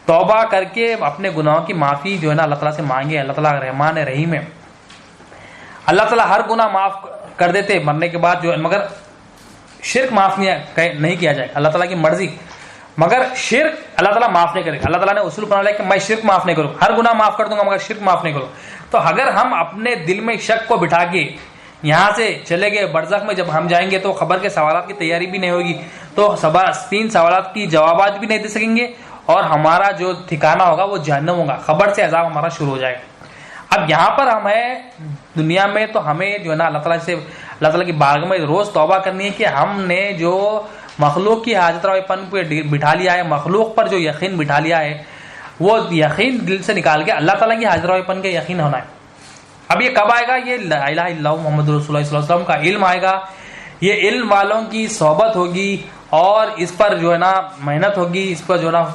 توبہ کر کے اپنے گناہوں کی معافی جو ہے نا اللہ تعالیٰ سے مانگے۔ اللہ تعالیٰ رحمان ہے، رحیم ہے، اللہ تعالیٰ ہر گناہ معاف کر دیتے مرنے کے بعد جو ہے، مگر شرک معاف نہیں کیا جائے، اللہ تعالیٰ کی مرضی، مگر شرک اللہ تعالیٰ معاف نہیں کرے گا۔ اللہ تعالیٰ نے اصول بنا لیا کہ میں شرک معاف نہیں کروں، ہر گناہ معاف کر دوں گا مگر شرک معاف نہیں کروں۔ تو اگر ہم اپنے دل میں شک کو بٹھا کے یہاں سے چلے گئے برزخ میں، جب ہم جائیں گے تو خبر کے سوالات کی تیاری بھی نہیں ہوگی، تو 3 سوالات کی جوابات بھی نہیں دے سکیں گے، اور ہمارا جو ٹھکانہ ہوگا وہ جہنم ہوگا، خبر سے عذاب ہمارا شروع ہو جائے گا۔ اب یہاں پر ہمیں دنیا میں تو ہمیں جو ہے نا اللہ تعالیٰ سے، اللہ تعالیٰ کی بارگاہ میں روز توبہ کرنی ہے کہ ہم نے جو مخلوق کی حاجت روا پن پہ بٹھا لیا ہے، مخلوق پر جو یقین بٹھا لیا ہے، وہ یقین دل سے نکال کے اللہ تعالیٰ کی حاجت روا پن کے یقین ہونا ہے۔ اب یہ کب آئے گا؟ یہ لا الہ الا اللہ محمد رسول اللہ صلی اللہ علیہ وسلم کا علم آئے گا، یہ علم والوں کی صحبت ہوگی، اور اس پر جو ہے نا محنت ہوگی، اس پر جو ہے نا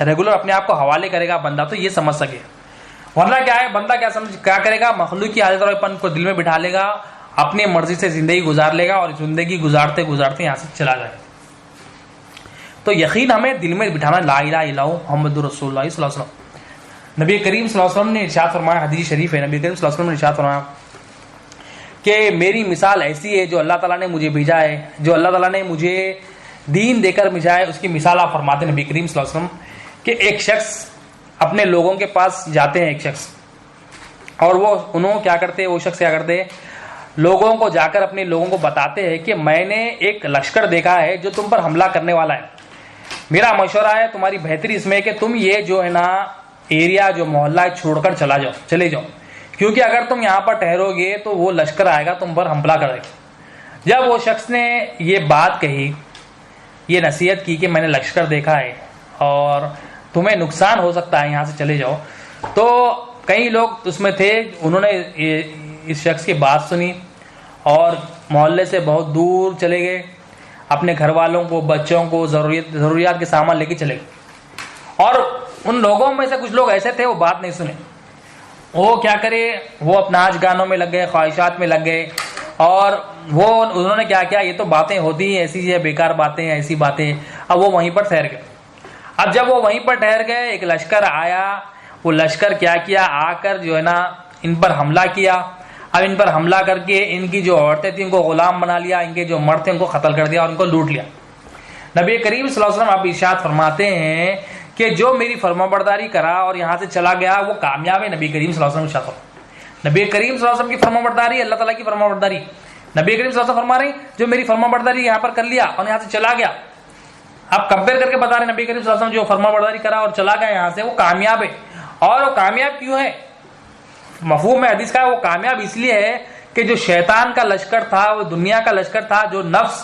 ریگولر اپنے آپ کو حوالے کرے گا بندہ، تو یہ سمجھ سکے۔ ورنہ کیا ہے؟ بندہ کیا کرے گا؟ مخلوق کی حاجت روا پن کو دل میں بٹھا لے گا، اپنی مرضی سے زندگی گزار لے گا، اور زندگی گزارتے گزارتے یہاں سے چلا جائے۔ تو یقین ہمیں دل میں بٹھانا، لا الہ الا اللہ محمد رسول اللہ صلی اللہ علیہ وسلم۔ نبی کریم صلی اللہ علیہ وسلم نے ارشاد فرمایا، حدیث شریف ہے، نبی کریم صلی اللہ علیہ وسلم نے ارشاد فرمایا کہ میری مثال ایسی ہے، جو اللہ تعالیٰ نے مجھے بھیجا ہے، جو اللہ تعالیٰ نے مجھے دین دے کر بھیجا ہے، اس کی مثال آپ فرماتے ہیں نبی کریم صلی اللہ علیہ وسلم کہ ایک شخص اپنے لوگوں کے پاس جاتے ہیں، ایک شخص، اور انہوں کیا کرتے ہیں، وہ شخص کیا کرتے ہیں، لوگوں کو جا کر اپنے لوگوں کو بتاتے ہیں کہ میں نے ایک لشکر دیکھا ہے جو تم پر حملہ کرنے والا ہے، میرا مشورہ ہے، تمہاری بہتری اس میں ہے کہ تم یہ جو ہے نا ایریا، جو محلہ ہے، چھوڑ کر چلے جاؤ، کیونکہ اگر تم یہاں پر ٹھہرو گے تو وہ لشکر آئے گا تم پر حملہ کرے گا۔ جب وہ شخص نے یہ بات کہی، یہ نصیحت کی کہ میں نے لشکر دیکھا ہے اور تمہیں نقصان ہو سکتا ہے، یہاں سے چلے جاؤ، تو کئی لوگ اس میں تھے، انہوں نے اس شخص کی بات سنی اور محلے سے بہت دور چلے گئے، اپنے گھر والوں کو، بچوں کو ضروریات کے سامان لے کے چلے گئے۔ اور ان لوگوں میں سے کچھ لوگ ایسے تھے وہ بات نہیں سنے، وہ کیا کرے، وہ اپنا ناچ گانوں میں لگ گئے، خواہشات میں لگ گئے، اور انہوں نے کیا کیا، یہ تو باتیں ہوتی ہیں ایسی، بیکار باتیں ہیں، ایسی باتیں، اب وہ وہیں پر ٹھہر گئے۔ اب جب وہ وہیں پر ٹھہر گئے، ایک لشکر آیا، وہ لشکر کیا کیا، آ کر جو ہے نا ان پر حملہ کیا۔ اب ان پر حملہ کر کے ان کی جو عورتیں تھیں ان کو غلام بنا لیا، ان کے جو مرد تھے ان کو قتل کر دیا اور ان کو لوٹ لیا۔ نبی کریم صلی اللہ علیہ وسلم آپ ارشاد فرماتے ہیں کہ جو میری فرمانبرداری کرا اور یہاں سے چلا گیا وہ کامیاب ہے۔ نبی کریم صلی اللہ علیہ وسلم ارشاد فرماتے، نبی کریم صلی اللہ علیہ وسلم کی فرمانبرداری، اللہ تعالیٰ کی فرمانبرداری، نبی کریم صلی اللہ علیہ وسلم فرما رہے ہیں جو میری فرمانبرداری یہاں پر کر لیا اور یہاں سے چلا گیا، آپ کمپیئر کر کے بتا رہے ہیں نبی کریم صلی اللہ علیہ وسلم جو فرمانبرداری کرا اور چلا گیا یہاں سے، وہ کامیاب ہے۔ اور وہ کامیاب کیوں ہے؟ مفہوم حدیث کا وہ کامیاب اس لیے ہے کہ جو شیطان کا لشکر تھا، وہ دنیا کا لشکر تھا، جو نفس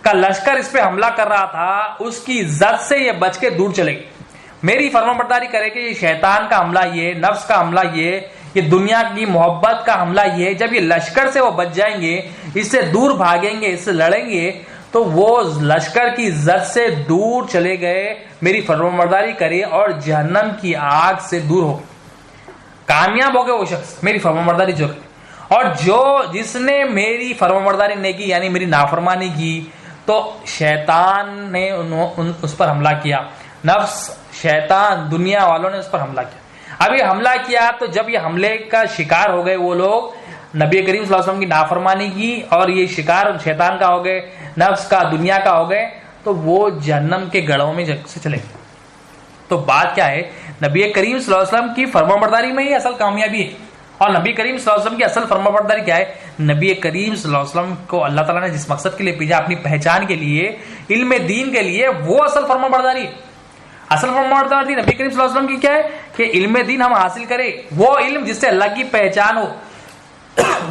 کا لشکر اس پہ حملہ کر رہا تھا، اس کی عزت سے یہ بچ کے دور چلے گئے۔ میری فرمانبرداری کرے کہ یہ شیطان کا حملہ یہ، نفس کا حملہ یہ دنیا کی محبت کا حملہ یہ، جب یہ لشکر سے وہ بچ جائیں گے، اس سے دور بھاگیں گے، اس سے لڑیں گے، تو وہ لشکر کی زد سے دور چلے گئے، میری فرمانبرداری کرے اور جہنم کی آگ سے دور ہو، کامیاب ہو گئے وہ شخص میری فرمانبرداری جو کرے۔ اور جس نے میری فرمانبرداری نہیں کی یعنی میری نافرمانی کی، تو شیطان نے اس پر حملہ کیا، نفس، شیطان، دنیا والوں نے اس پر حملہ کیا۔ اب یہ حملہ کیا تو جب یہ حملے کا شکار ہو گئے وہ لوگ، نبی کریم صلی اللہ علیہ وسلم کی نافرمانی کی، اور یہ شکار شیطان کا ہو گئے، نفس کا، دنیا کا ہو گئے، تو وہ جہنم کے گڑھوں میں سے چلے گئے۔ تو بات کیا ہے، نبی کریم صلی اللہ علیہ وسلم کی فرمانبرداری میں ہی اصل کامیابی ہے۔ اور نبی کریم صلی اللہ علیہ وسلم کی اصل فرمانبرداری کیا ہے؟ نبی کریم صلی اللہ علیہ وسلم کو اللہ تعالیٰ نے جس مقصد کے لیے بھیجا، اپنی پہچان کے لیے، علم دین کے لیے، وہ اصل فرمانبرداری ہے۔ اصل فرمانبرداری نبی کریم صلی اللہ علیہ وسلم کی کیا ہے کہ علم دین ہم حاصل کریں، وہ علم جس سے اللہ کی پہچان ہو،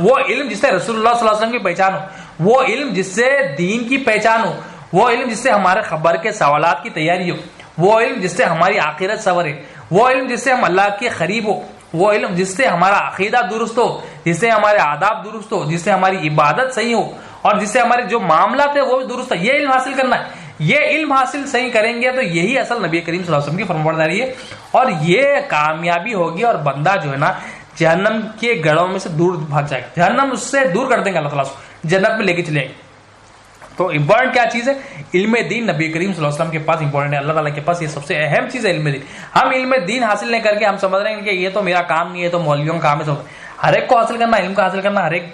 وہ علم جس سے رسول اللہ صلی اللہ علیہ وسلم کی پہچان ہو، وہ علم جس سے دین کی پہچان ہو، وہ علم جس سے ہمارے خبر کے سوالات کی تیاری ہو، وہ علم جس سے ہماری آخرت سنورے، وہ علم جس سے ہم اللہ کے قریب ہو، وہ علم جس سے ہمارا عقیدہ درست ہو، جس سے ہمارے آداب درست ہو، جس سے ہماری عبادت صحیح ہو، اور جس سے ہمارے جو معاملات ہیں وہ بھی درست ہے، یہ علم حاصل کرنا ہے۔ یہ علم حاصل صحیح کریں گے تو یہی اصل نبی کریم صلی اللہ علیہ وسلم کی فرمانبرداری ہے، اور یہ کامیابی ہوگی، اور بندہ جو ہے نا جہنم کے گڑھوں میں سے دور بھاگ جائے گا، جہنم اس سے دور کر دیں گے اللہ تعالیٰ سے، جنت میں لے کے چلے گے۔ تو امپورٹنٹ کیا چیز ہے؟ علم دین نبی کریم صلی اللہ علیہ وسلم کے پاس امپورٹنٹ ہے، اللہ تعالیٰ کے پاس یہ سب سے اہم چیز ہے علم دین۔ ہم علم دین حاصل نہیں کر کے ہم سمجھ رہے ہیں کہ یہ تو میرا کام نہیں ہے، تو مولویوں کا کام ہے۔ ہر ایک کو حاصل کرنا، علم کا حاصل کرنا ہر ایک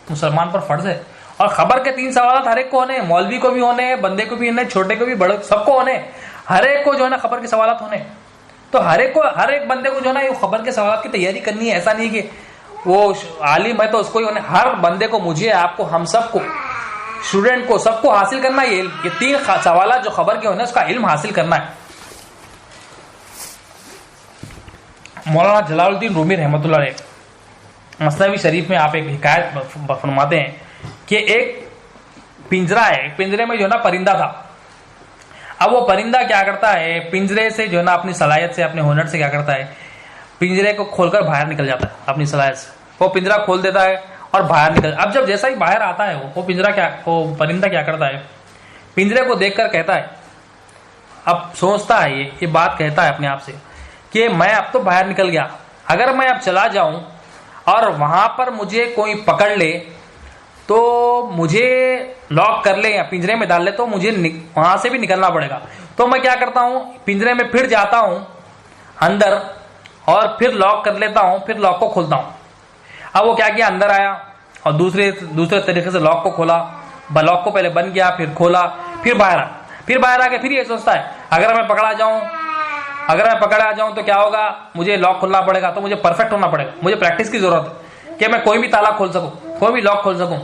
مسلمان پر فرض ہے، اور خبر کے 3 سوالات ہر ایک کو ہونے، مولوی کو بھی ہونے، بندے کو بھی ہونے، چھوٹے کو بھی، بڑے سب کو ہونے، ہر ایک کو جو ہے نا خبر کے سوالات ہونے۔ تو ہر ایک بندے کو جو ہے نا یہ خبر کے سوالات کی تیاری کرنی ہے، ایسا نہیں کہ وہ عالم ہے تو اس کو ہی ہونے، ہر بندے کو، مجھے، آپ کو، ہم سب کو، اسٹوڈنٹ کو، سب کو حاصل کرنا ہے یہ 3 سوالات جو خبر کے ہونے اس کا علم حاصل کرنا ہے۔ مولانا جلال الدین رومی رحمۃ اللہ علیہ مثنوی شریف میں آپ ایک حکایت فرماتے ہیں کہ ایک پنجرا ہے، ایک پنجرے میں جو ہے نا پرندہ تھا۔ اب وہ پرندہ کیا کرتا ہے، پنجرے سے جو ہے نا اپنی صلاحیت سے، اپنے ہنر سے کیا کرتا ہے، پنجرے کو کھول کر باہر نکل جاتا ہے اپنی صلاحیت سے، وہ پنجرا کھول دیتا ہے اور باہر نکل۔ اب جب جیسا ہی باہر آتا ہے وہ پرندہ کیا کرتا ہے، پنجرے کو دیکھ کر کہتا ہے، اب سوچتا ہے یہ بات کہتا ہے اپنے آپ سے کہ میں اب تو باہر نکل گیا، اگر میں اب چلا جاؤں اور وہاں پر مجھے کوئی پکڑ لے تو مجھے لاک کر لے یا پنجرے میں ڈال لے تو مجھے وہاں سے بھی نکلنا پڑے گا۔ تو میں کیا کرتا ہوں، پنجرے میں پھر جاتا ہوں اندر اور پھر لاک کر لیتا ہوں، پھر لاک کو کھولتا ہوں۔ اب وہ کیا اندر آیا اور دوسرے طریقے سے لاک کو کھولا، لاک کو پہلے بند کیا، پھر کھولا، پھر باہر آ کے پھر یہ سوچتا ہے اگر میں پکڑا جاؤں تو کیا ہوگا، مجھے لاک کھولنا پڑے گا، تو مجھے پرفیکٹ ہونا پڑے گا، مجھے پریکٹس کی ضرورت ہے کہ میں کوئی بھی تالا کھول سکوں، کوئی بھی لاک کھول سکوں،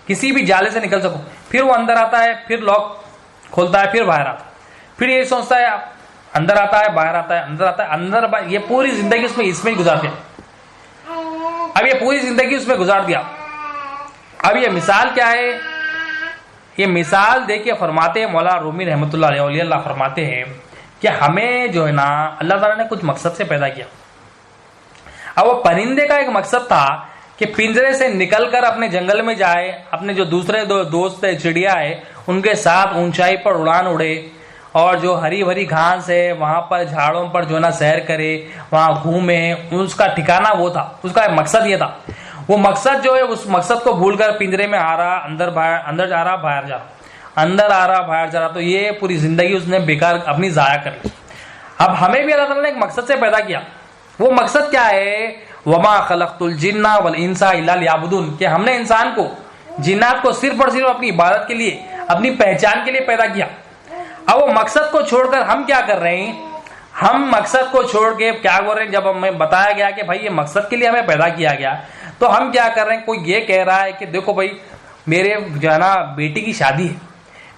کسی بھی جالے سے نکل سکوں۔ پھر وہ اندر آتا ہے، پھر لاک کھولتا ہے، پھر باہر آتا ہے، پھر یہ سوچتا ہے اندر آتا ہے، باہر آتا ہے، اندر آتا ہے، اندر باہر، یہ پوری زندگی اس میں گزار دیا۔ اب یہ پوری زندگی اس میں گزار دیا۔ اب یہ مثال کیا ہے، یہ مثال دیکھیے فرماتے ہیں مولانا رومی رحمۃ اللہ علیہ ولی اللہ فرماتے ہیں کہ ہمیں جو ہے نا اللہ تعالیٰ نے کچھ مقصد سے پیدا کیا۔ اب وہ پرندے کا ایک مقصد تھا کہ پنجرے سے نکل کر اپنے جنگل میں جائے، اپنے جو دوسرے دوست چڑیا ہے ان کے ساتھ اونچائی پر اڑان اڑے، اور جو ہری بھری گھاس ہے وہاں پر جھاڑوں پر جو نا سیر کرے، وہاں گھومے، اس کا ٹھکانہ وہ تھا، اس کا مقصد یہ تھا۔ وہ مقصد جو ہے اس مقصد کو بھول کر پنجرے میں آ رہا، اندر جا رہا، باہر جا رہا، اندر آ رہا، باہر جا رہا، تو یہ پوری زندگی اس نے بیکار اپنی ضائع کر لی۔ اب ہمیں بھی اللہ تعالیٰ نے ایک مقصد سے پیدا کیا، وہ مقصد کیا ہے، وما خلقت الجن والانس الا لیعبدون، کہ ہم نے انسان کو، جنات کو صرف اور صرف اپنی عبادت کے لیے، اپنی پہچان کے لیے پیدا کیا۔ اب وہ مقصد کو چھوڑ کر ہم کیا کر رہے ہیں، ہم مقصد کو چھوڑ کے کیا کر رہے ہیں، جب ہمیں بتایا گیا کہ بھائی یہ مقصد کے لیے ہمیں پیدا کیا گیا، تو ہم کیا کر رہے ہیں، کوئی یہ کہہ رہا ہے کہ دیکھو بھائی میرے جو ہے نا بیٹی کی شادی ہے،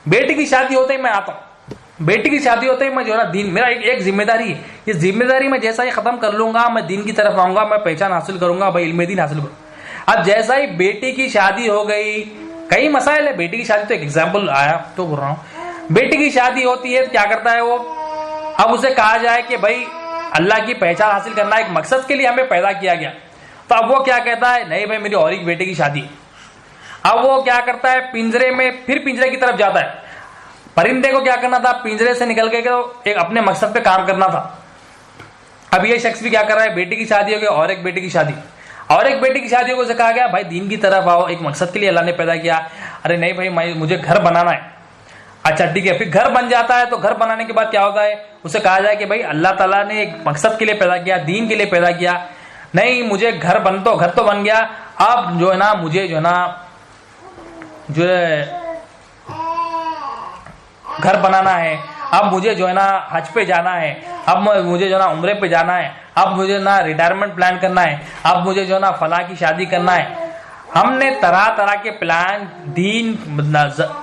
بیٹی کی شادی ہوتے ہی میں آتا ہوں، بیٹی کی شادی ہوتے ہی میں جو ہے نا دین، میرا ایک ذمہ داری ہے، یہ ذمہ داری میں جیسا ہی ختم کر لوں گا میں دین کی طرف آؤں گا، میں پہچان حاصل کروں گا، بھائی علم دین حاصل کروں۔ اب جیسا ہی بیٹی کی شادی ہو گئی، کئی مسائل ہے، بیٹی کی شادی تو ایک ایگزامپل آیا تو بول رہا ہوں، بیٹی کی شادی ہوتی ہے کیا کرتا ہے وہ، اب اسے کہا جائے کہ بھائی اللہ کی پہچان حاصل کرنا ایک مقصد کے لیے ہمیں پیدا کیا گیا، تو اب وہ کیا کہتا ہے، نہیں بھائی میری اور ایک بیٹے کی شادی ہے۔ اب وہ کیا کرتا ہے، پنجرے میں پھر پنجرے کی طرف جاتا ہے۔ پرندے کو کیا کرنا تھا، پنجرے سے نکل کے ایک اپنے مقصد پہ کام کرنا تھا۔ اب یہ شخص بھی کیا کر رہا ہے، بیٹی کی شادی ہو گئی اور ایک بیٹے کی شادی، اور ایک بیٹی کی شادی کو اسے کہا گیا بھائی دین کی طرف آؤ، ایک مقصد کے لیے اللہ نے پیدا کیا۔ ارے نہیں بھائی مجھے گھر بنانا ہے، اچھا ٹھیک ہے، پھر گھر بن جاتا ہے۔ تو گھر بنانے کے بعد کیا ہوتا ہے، اسے کہا جائے کہ بھائی اللہ تعالیٰ نے ایک مقصد کے لیے پیدا کیا، دین کے لیے پیدا کیا، نہیں مجھے گھر تو بن گیا، اب جو ہے نا مجھے جو ہے نا گھر بنانا ہے، اب مجھے جو ہے نا حج پہ جانا ہے، اب مجھے جو ہے نا عمرے پہ جانا ہے، اب مجھے نا ریٹائرمنٹ پلان کرنا ہے، اب مجھے جو ہے نا فلاں کی شادی کرنا ہے۔ ہم نے طرح طرح کے پلان، دین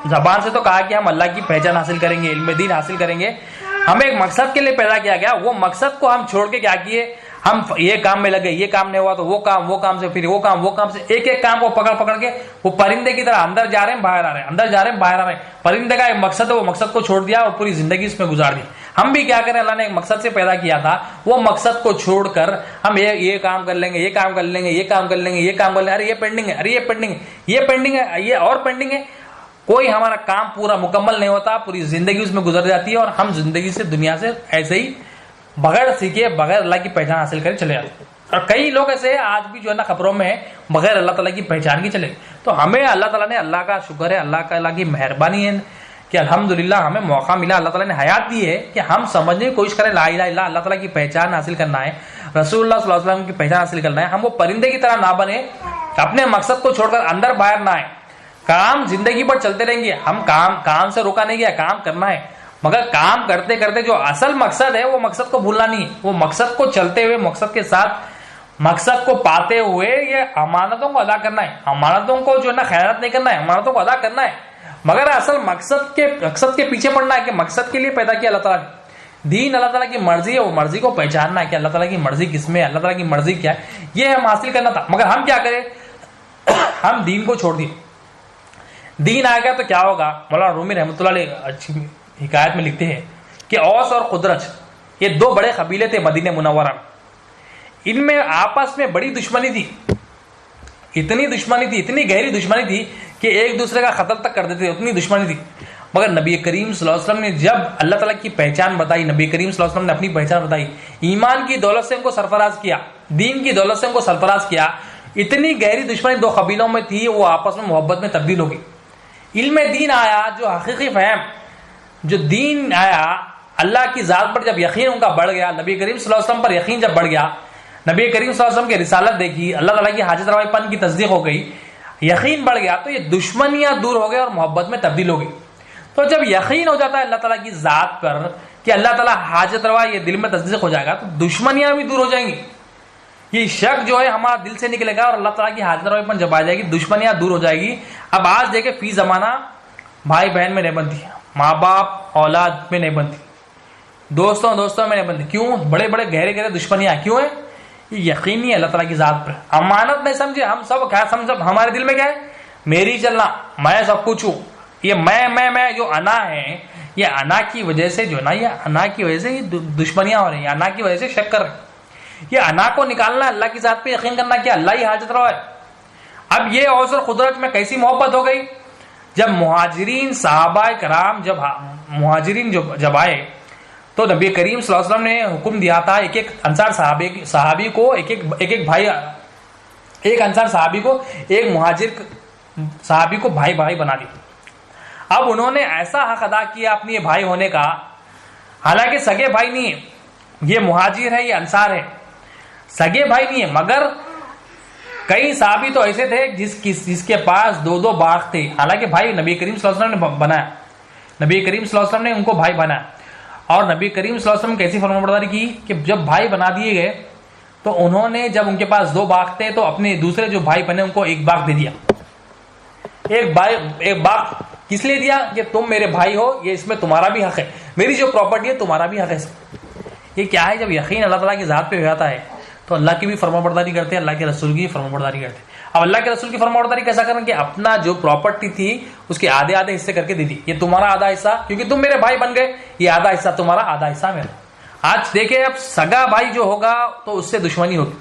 زبان سے تو کہا کہ ہم اللہ کی پہچان حاصل کریں گے، علم دین حاصل کریں گے، ہمیں ایک مقصد کے لیے پیدا کیا گیا، وہ مقصد کو ہم چھوڑ کے کیا کیے، ہم یہ کام میں لگے، یہ کام نہیں ہوا تو وہ کام سے پھر وہ کام سے ایک ایک کام کو پکڑ کے وہ پرندے کی طرح اندر جا رہے ہیں باہر آ رہے ہیں، اندر جا رہے ہیں باہر آ رہے ہیں۔ پرندے کا ایک مقصد ہے، وہ مقصد کو چھوڑ دیا اور پوری زندگی اس میں گزار دی۔ ہم بھی کیا کریں، اللہ نے ایک مقصد سے پیدا کیا تھا، وہ مقصد کو چھوڑ کر ہم یہ کام کر لیں گے، یہ کام کر لیں گے، یہ کام کر لیں گے، یہ کام کر لیں گے، ارے یہ پینڈنگ ہے، ارے یہ پینڈنگ ہے، یہ پینڈنگ ہے، یہ اور پینڈنگ ہے۔ کوئی ہمارا کام پورا مکمل نہیں ہوتا، پوری زندگی اس میں گزر جاتی ہے اور ہم زندگی سے، دنیا سے ایسے ہی بغیر سیکھے، بغیر اللہ کی پہچان حاصل کرے چلے جاتے ہیں۔ اور کئی لوگ ایسے آج بھی جو ہے نا خبروں میں بغیر اللہ تعالیٰ کی پہچان کی چلے۔ تو ہمیں اللہ تعالیٰ نے، اللہ کا شکر ہے، اللہ کی مہربانی ہے کہ الحمدللہ ہمیں موقع ملا، اللہ تعالیٰ نے حیات دی ہے کہ ہم سمجھنے کی کوشش کریں لا الہ الا اللہ، اللہ تعالیٰ کی پہچان حاصل کرنا ہے، رسول اللہ صلی اللہ علیہ وسلم کی پہچان حاصل کرنا ہے۔ ہم وہ پرندے کی طرح نہ بنے، اپنے مقصد کو چھوڑ کر اندر باہر نہ آئے۔ کام زندگی بھر چلتے رہیں گے، ہم کام سے روکا نہیں گیا، کام کرنا ہے، مگر کام کرتے کرتے جو اصل مقصد ہے وہ مقصد کو بھولنا نہیں ہے، وہ مقصد کو چلتے ہوئے، مقصد کے ساتھ، مقصد کو پاتے ہوئے یہ امانتوں کو ادا کرنا ہے، امانتوں کو جو ہے نا خیانت نہیں کرنا ہے، امانتوں کو ادا کرنا ہے، مگر اصل مقصد کے پیچھے پڑنا ہے کہ مقصد کے لیے پیدا کیا اللہ تعالیٰ نے۔ دین اللہ تعالیٰ کی مرضی ہے، وہ مرضی کو پہچاننا ہے کہ اللہ تعالیٰ کی مرضی کس میں ہے، اللہ تعالیٰ کی مرضی کیا ہے، یہ ہم حاصل کرنا تھا۔ مگر ہم کیا کریں، ہم دین کو چھوڑ دیے۔ دین آ گیا تو کیا ہوگا، مولانا رومی رحمۃ اللہ علیہ اچھی حکایت میں لکھتے ہیں کہ اوس اور خزرج یہ دو بڑے قبیلے تھے مدینہ منورہ میں، ان میں آپس میں بڑی دشمنی تھی، اتنی دشمنی تھی، اتنی گہری دشمنی تھی کہ ایک دوسرے کا قتل تک کر دیتے، اتنی دشمنی تھی۔ مگر نبی کریم صلی اللہ علیہ وسلم نے جب اللہ تعالیٰ کی پہچان بتائی، نبی کریم صلی اللہ علیہ وسلم نے اپنی پہچان بتائی، ایمان کی دولت سے ان کو سرفراز کیا، دین کی دولت سے ان کو سرفراز کیا، اتنی گہری دشمنی دو قبیلوں میں تھی، وہ آپس میں محبت میں تبدیل ہو گئی۔ علم دین آیا، جو حقیقی فہم، جو دین آیا، اللہ کی ذات پر جب یقین ان کا بڑھ گیا، نبی کریم صلی اللہ علیہ وسلم پر یقین جب بڑھ گیا، نبی کریم صلی اللہ علیہ وسلم کی رسالت دیکھی، اللہ تعالیٰ کی حاجت روائی پن کی تصدیق ہو گئی، یقین بڑھ گیا، تو یہ دشمنیاں دور ہو گئی اور محبت میں تبدیل ہو گئی۔ تو جب یقین ہو جاتا ہے اللہ تعالیٰ کی ذات پر کہ اللہ تعالیٰ حاجت روا، یہ دل میں تصدیق ہو جائے گا، تو دشمنیاں بھی دور ہو جائیں گی، یہ شک جو ہے ہمارا دل سے نکلے گا اور اللہ تعالیٰ کی حاجت روائی پن جب آ جائے گی، دشمنیاں دور ہو جائے گی۔ اب آج دیکھیں فی زمانہ بھائی بہن میں نہیں بنتی، ماں باپ اولاد میں نہیں بنتی، دوستوں میں نہیں بنتی، کیوں؟ بڑے بڑے گہرے دشمنیاں کیوں ہیں؟ یہ یقین نہیں ہے اللہ تعالیٰ کی ذات پر، امانت نہیں سمجھے، ہم سب کیا سمجھ، ہمارے دل میں کیا ہے، میری چلنا، میں سب کچھ ہوں، یہ میں جو انا ہے، یہ انا کی وجہ سے جو نا، یہ انا کی وجہ سے یہ دشمنیاں ہو رہی ہیں، انا کی وجہ سے شک کر رہے ہیں۔ یہ انا کو نکالنا، اللہ کی ذات پہ یقین کرنا کہ اللہ ہی حاجت روا ہے۔ اب یہ اوس اور خزرج میں کیسی محبت ہو گئی، جب مہاجرین صحابہ کرام جب آئے تو نبی کریم صلی اللہ علیہ وسلم نے حکم دیا تھا، ایک انصار صحابی کو ایک بھائی، ایک انصار صحابی کو ایک مہاجر صحابی کو بھائی بنا دیا۔ اب انہوں نے ایسا حق ادا کیا اپنے بھائی ہونے کا، حالانکہ سگے بھائی نہیں ہے، یہ مہاجر ہے، یہ انصار ہے، سگے بھائی نہیں ہے، مگر کئی صحابی تو ایسے تھے جس کے پاس دو باغ تھے، حالانکہ بھائی نبی کریم صلی اللہ علیہ وسلم نے بنایا، نبی کریم صلی اللہ علیہ وسلم نے ان کو بھائی بنایا، اور نبی کریم صلی اللہ علیہ وسلم کیسی فرمانبرداری کی کہ جب بھائی بنا دیے گئے تو انہوں نے، جب ان کے پاس دو باغ تھے تو اپنے دوسرے جو بھائی بنے ان کو ایک باغ دے دیا۔ ایک باغ کس لیے دیا کہ تم میرے بھائی ہو، یہ اس میں تمہارا بھی حق ہے، میری جو پراپرٹی ہے تمہارا بھی حق ہے۔ یہ کیا ہے، جب یقین اللہ تعالیٰ کی ذات پہ ہو جاتا ہے تو اللہ کی بھی فرمانبرداری کرتے ہیں، اللہ کے رسول کی فرمانبرداری کرتے ہیں۔ اب اللہ کے رسول کی فرمانبرداری کیسا کریں کہ اپنا جو پراپرٹی تھی اس کے آدھے حصے کر کے دے دی، یہ تمہارا آدھا حصہ، کیونکہ تم میرے بھائی بن گئے، یہ آدھا حصہ تمہارا، آدھا حصہ میرا۔ آج دیکھیں اب سگا بھائی جو ہوگا تو اس سے دشمنی ہوگی،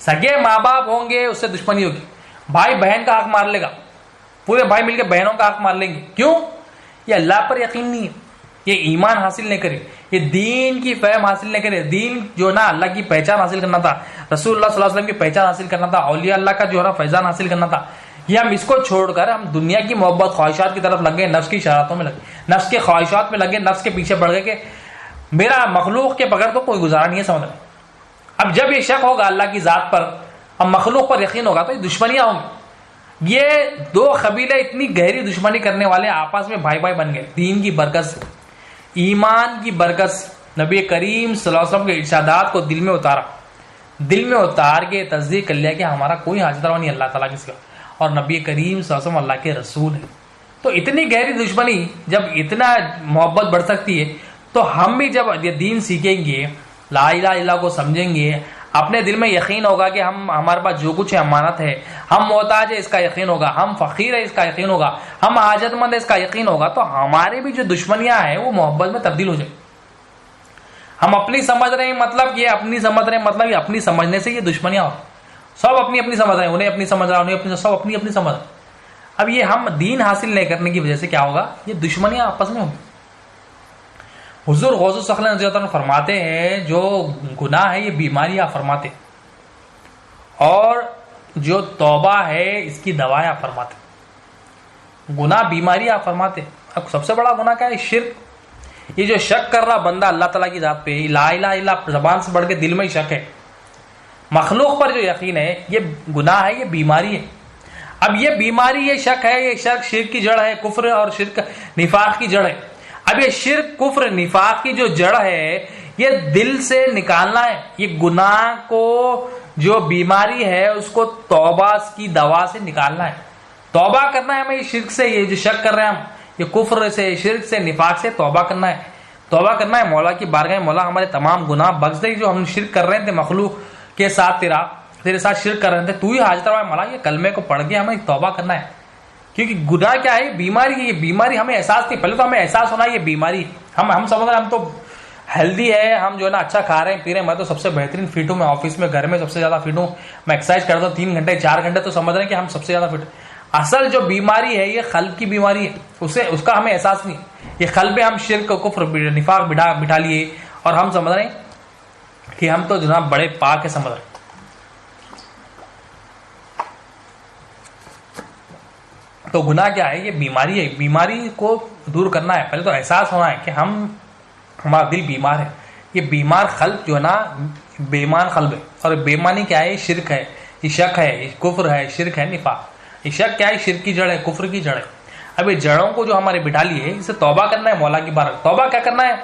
سگے ماں باپ ہوں گے اس سے دشمنی ہوگی، بھائی بہن کا حق مار لے گا، پورے بھائی مل کے بہنوں کا حق مار لیں گے. کیوں؟ یہ اللہ پر یقین نہیں ہے، یہ ایمان حاصل نہیں کرے، یہ دین کی فہم حاصل نہیں کرے. دین جو نا اللہ کی پہچان حاصل کرنا تھا، رسول اللہ صلی اللہ علیہ وسلم کی پہچان حاصل کرنا تھا، اولیاء اللہ کا جو ہے نا فیضان حاصل کرنا تھا، یہ ہم اس کو چھوڑ کر ہم دنیا کی محبت خواہشات کی طرف لگ گئے، نفس کی شرارتوں میں لگے، نفس کے خواہشات میں لگے، نفس کے پیچھے پڑ گئے کہ میرا مخلوق کے بغیر تو کوئی گزارا نہیں ہے. سمجھ رہے؟ اب جب یہ شک ہوگا اللہ کی ذات پر، اب مخلوق پر یقین ہوگا تو یہ دشمنیاں ہوں گی. یہ دو قبیلے اتنی گہری دشمنی کرنے والے آپس میں بھائی بھائی بن گئے دین کی برکت سے، ایمان کی برکت سے. نبی کریم صلی اللہ علیہ وسلم کے ارشادات کو دل میں اتارا، دل میں اتار کے تصدیق کر لیا کہ ہمارا کوئی حاجت روا نہیں اللہ تعالیٰ کے سوا، اور نبی کریم صلی اللہ علیہ وسلم اللہ کے رسول ہے. تو اتنی گہری دشمنی جب اتنا محبت بڑھ سکتی ہے تو ہم بھی جب یہ دین سیکھیں گے، لا الہ الا اللہ کو سمجھیں گے، اپنے دل میں یقین ہوگا کہ ہمارے پاس جو کچھ ہے امانت ہے، ہم محتاج ہے اس کا یقین ہوگا، ہم فقیر ہے اس کا یقین ہوگا، ہم حاجت مند ہے اس کا یقین ہوگا، تو ہمارے بھی جو دشمنیاں ہیں وہ محبت میں تبدیل ہو جائے. ہم اپنی سمجھ رہے ہیں مطلب یہ اپنی سمجھ رہے ہیں مطلب یہ اپنی سمجھنے سے یہ دشمنیاں ہو، سب اپنی اپنی سمجھ رہے ہیں، انہیں اپنی سمجھ رہا، انہیں اپنی، سب اپنی اپنی سمجھ رہے ہیں. اب یہ ہم دین حاصل نہیں کرنے کی وجہ سے کیا ہوگا؟ یہ دشمنیاں آپس میں ہوں گی. حضور غوث الثقلین رضی اللہ عنہ فرماتے ہیں جو گناہ ہے یہ بیماریاں فرماتے، اور جو توبہ ہے اس کی دوائیں فرماتے. گناہ بیماریاں فرماتے. اب سب سے بڑا گناہ کیا ہے؟ شرک. یہ جو شک کر رہا بندہ اللہ تعالیٰ کی ذات پہ، لا الہ الا اللہ زبان سے بڑھ کے دل میں ہی شک ہے، مخلوق پر جو یقین ہے یہ گناہ ہے، یہ بیماری ہے. اب یہ بیماری، یہ شک ہے، یہ شرک کی جڑ ہے، کفر اور شرک نفاق کی جڑ ہے. اب یہ شرک کفر نفاق کی جو جڑ ہے یہ دل سے نکالنا ہے. یہ گناہ کو جو بیماری ہے اس کو توبہ کی دوا سے نکالنا ہے، توبہ کرنا ہے ہمیں یہ شرک سے. یہ جو شک کر رہے ہیں ہم، یہ کفر سے، شرک سے، نفاق سے توبہ کرنا ہے. توبہ کرنا ہے مولا کی بارگاہ، مولا ہمارے تمام گناہ بخش دے. جو ہم شرک کر رہے تھے مخلوق کے ساتھ، تیرے ساتھ شرک کر رہے تھے، تو ہی حاجت روا ہے مولا. یہ کلمے کو پڑھ کے ہمیں توبہ کرنا ہے، کیونکہ گناہ کیا ہے؟ بیماری ہے. یہ بیماری ہمیں احساس نہیں، پہلے تو ہمیں احساس ہونا ہے یہ بیماری. ہم سمجھ رہے ہیں ہم تو ہیلدی ہے، ہم جو ہے نا اچھا کھا رہے ہیں پی رہے ہیں، میں تو سب سے بہترین فٹ ہوں، میں آفس میں گھر میں سب سے زیادہ فٹ ہوں، میں ایکسرسائز کرتا ہوں 3 گھنٹے 4 گھنٹے، تو سمجھ رہے ہیں کہ ہم سب سے زیادہ فٹ. اصل جو بیماری ہے یہ قلب کی بیماری ہے، اس کا ہمیں احساس نہیں. یہ قلب میں ہم شرک کفر نفاق بٹھا لیے اور ہم سمجھ رہے ہیں کہ ہم تو جناب بڑے پاک ہے، سمجھ رہے ہیں. تو گناہ کیا ہے؟ یہ بیماری ہے. بیماری کو دور کرنا ہے، پہلے تو احساس ہونا ہے کہ ہمارا دل بیمار ہے. یہ بیمار قلب جو ہے نا بیمان قلب ہے. اور بیمانی کیا ہے؟ یہ شرک ہے، یہ شک ہے، یہ کفر ہے، شرک ہے، نفاق. یہ شک کیا ہے؟ شرک کی جڑ ہے، کفر کی جڑ ہے. اب یہ جڑوں کو جو ہمارے بٹھا لی ہے اسے توبہ کرنا ہے مولا کی بارگاہ. توبہ کیا کرنا ہے؟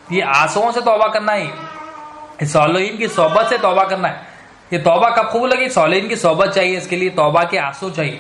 یہ آنسوؤں سے توبہ کرنا ہے، یہ صالحین کی صحبت سے توبہ کرنا ہے. یہ توبہ کب قبول لگی؟ صالحین کی صحبت چاہیے، اس کے لیے توبہ کے آنسو چاہیے.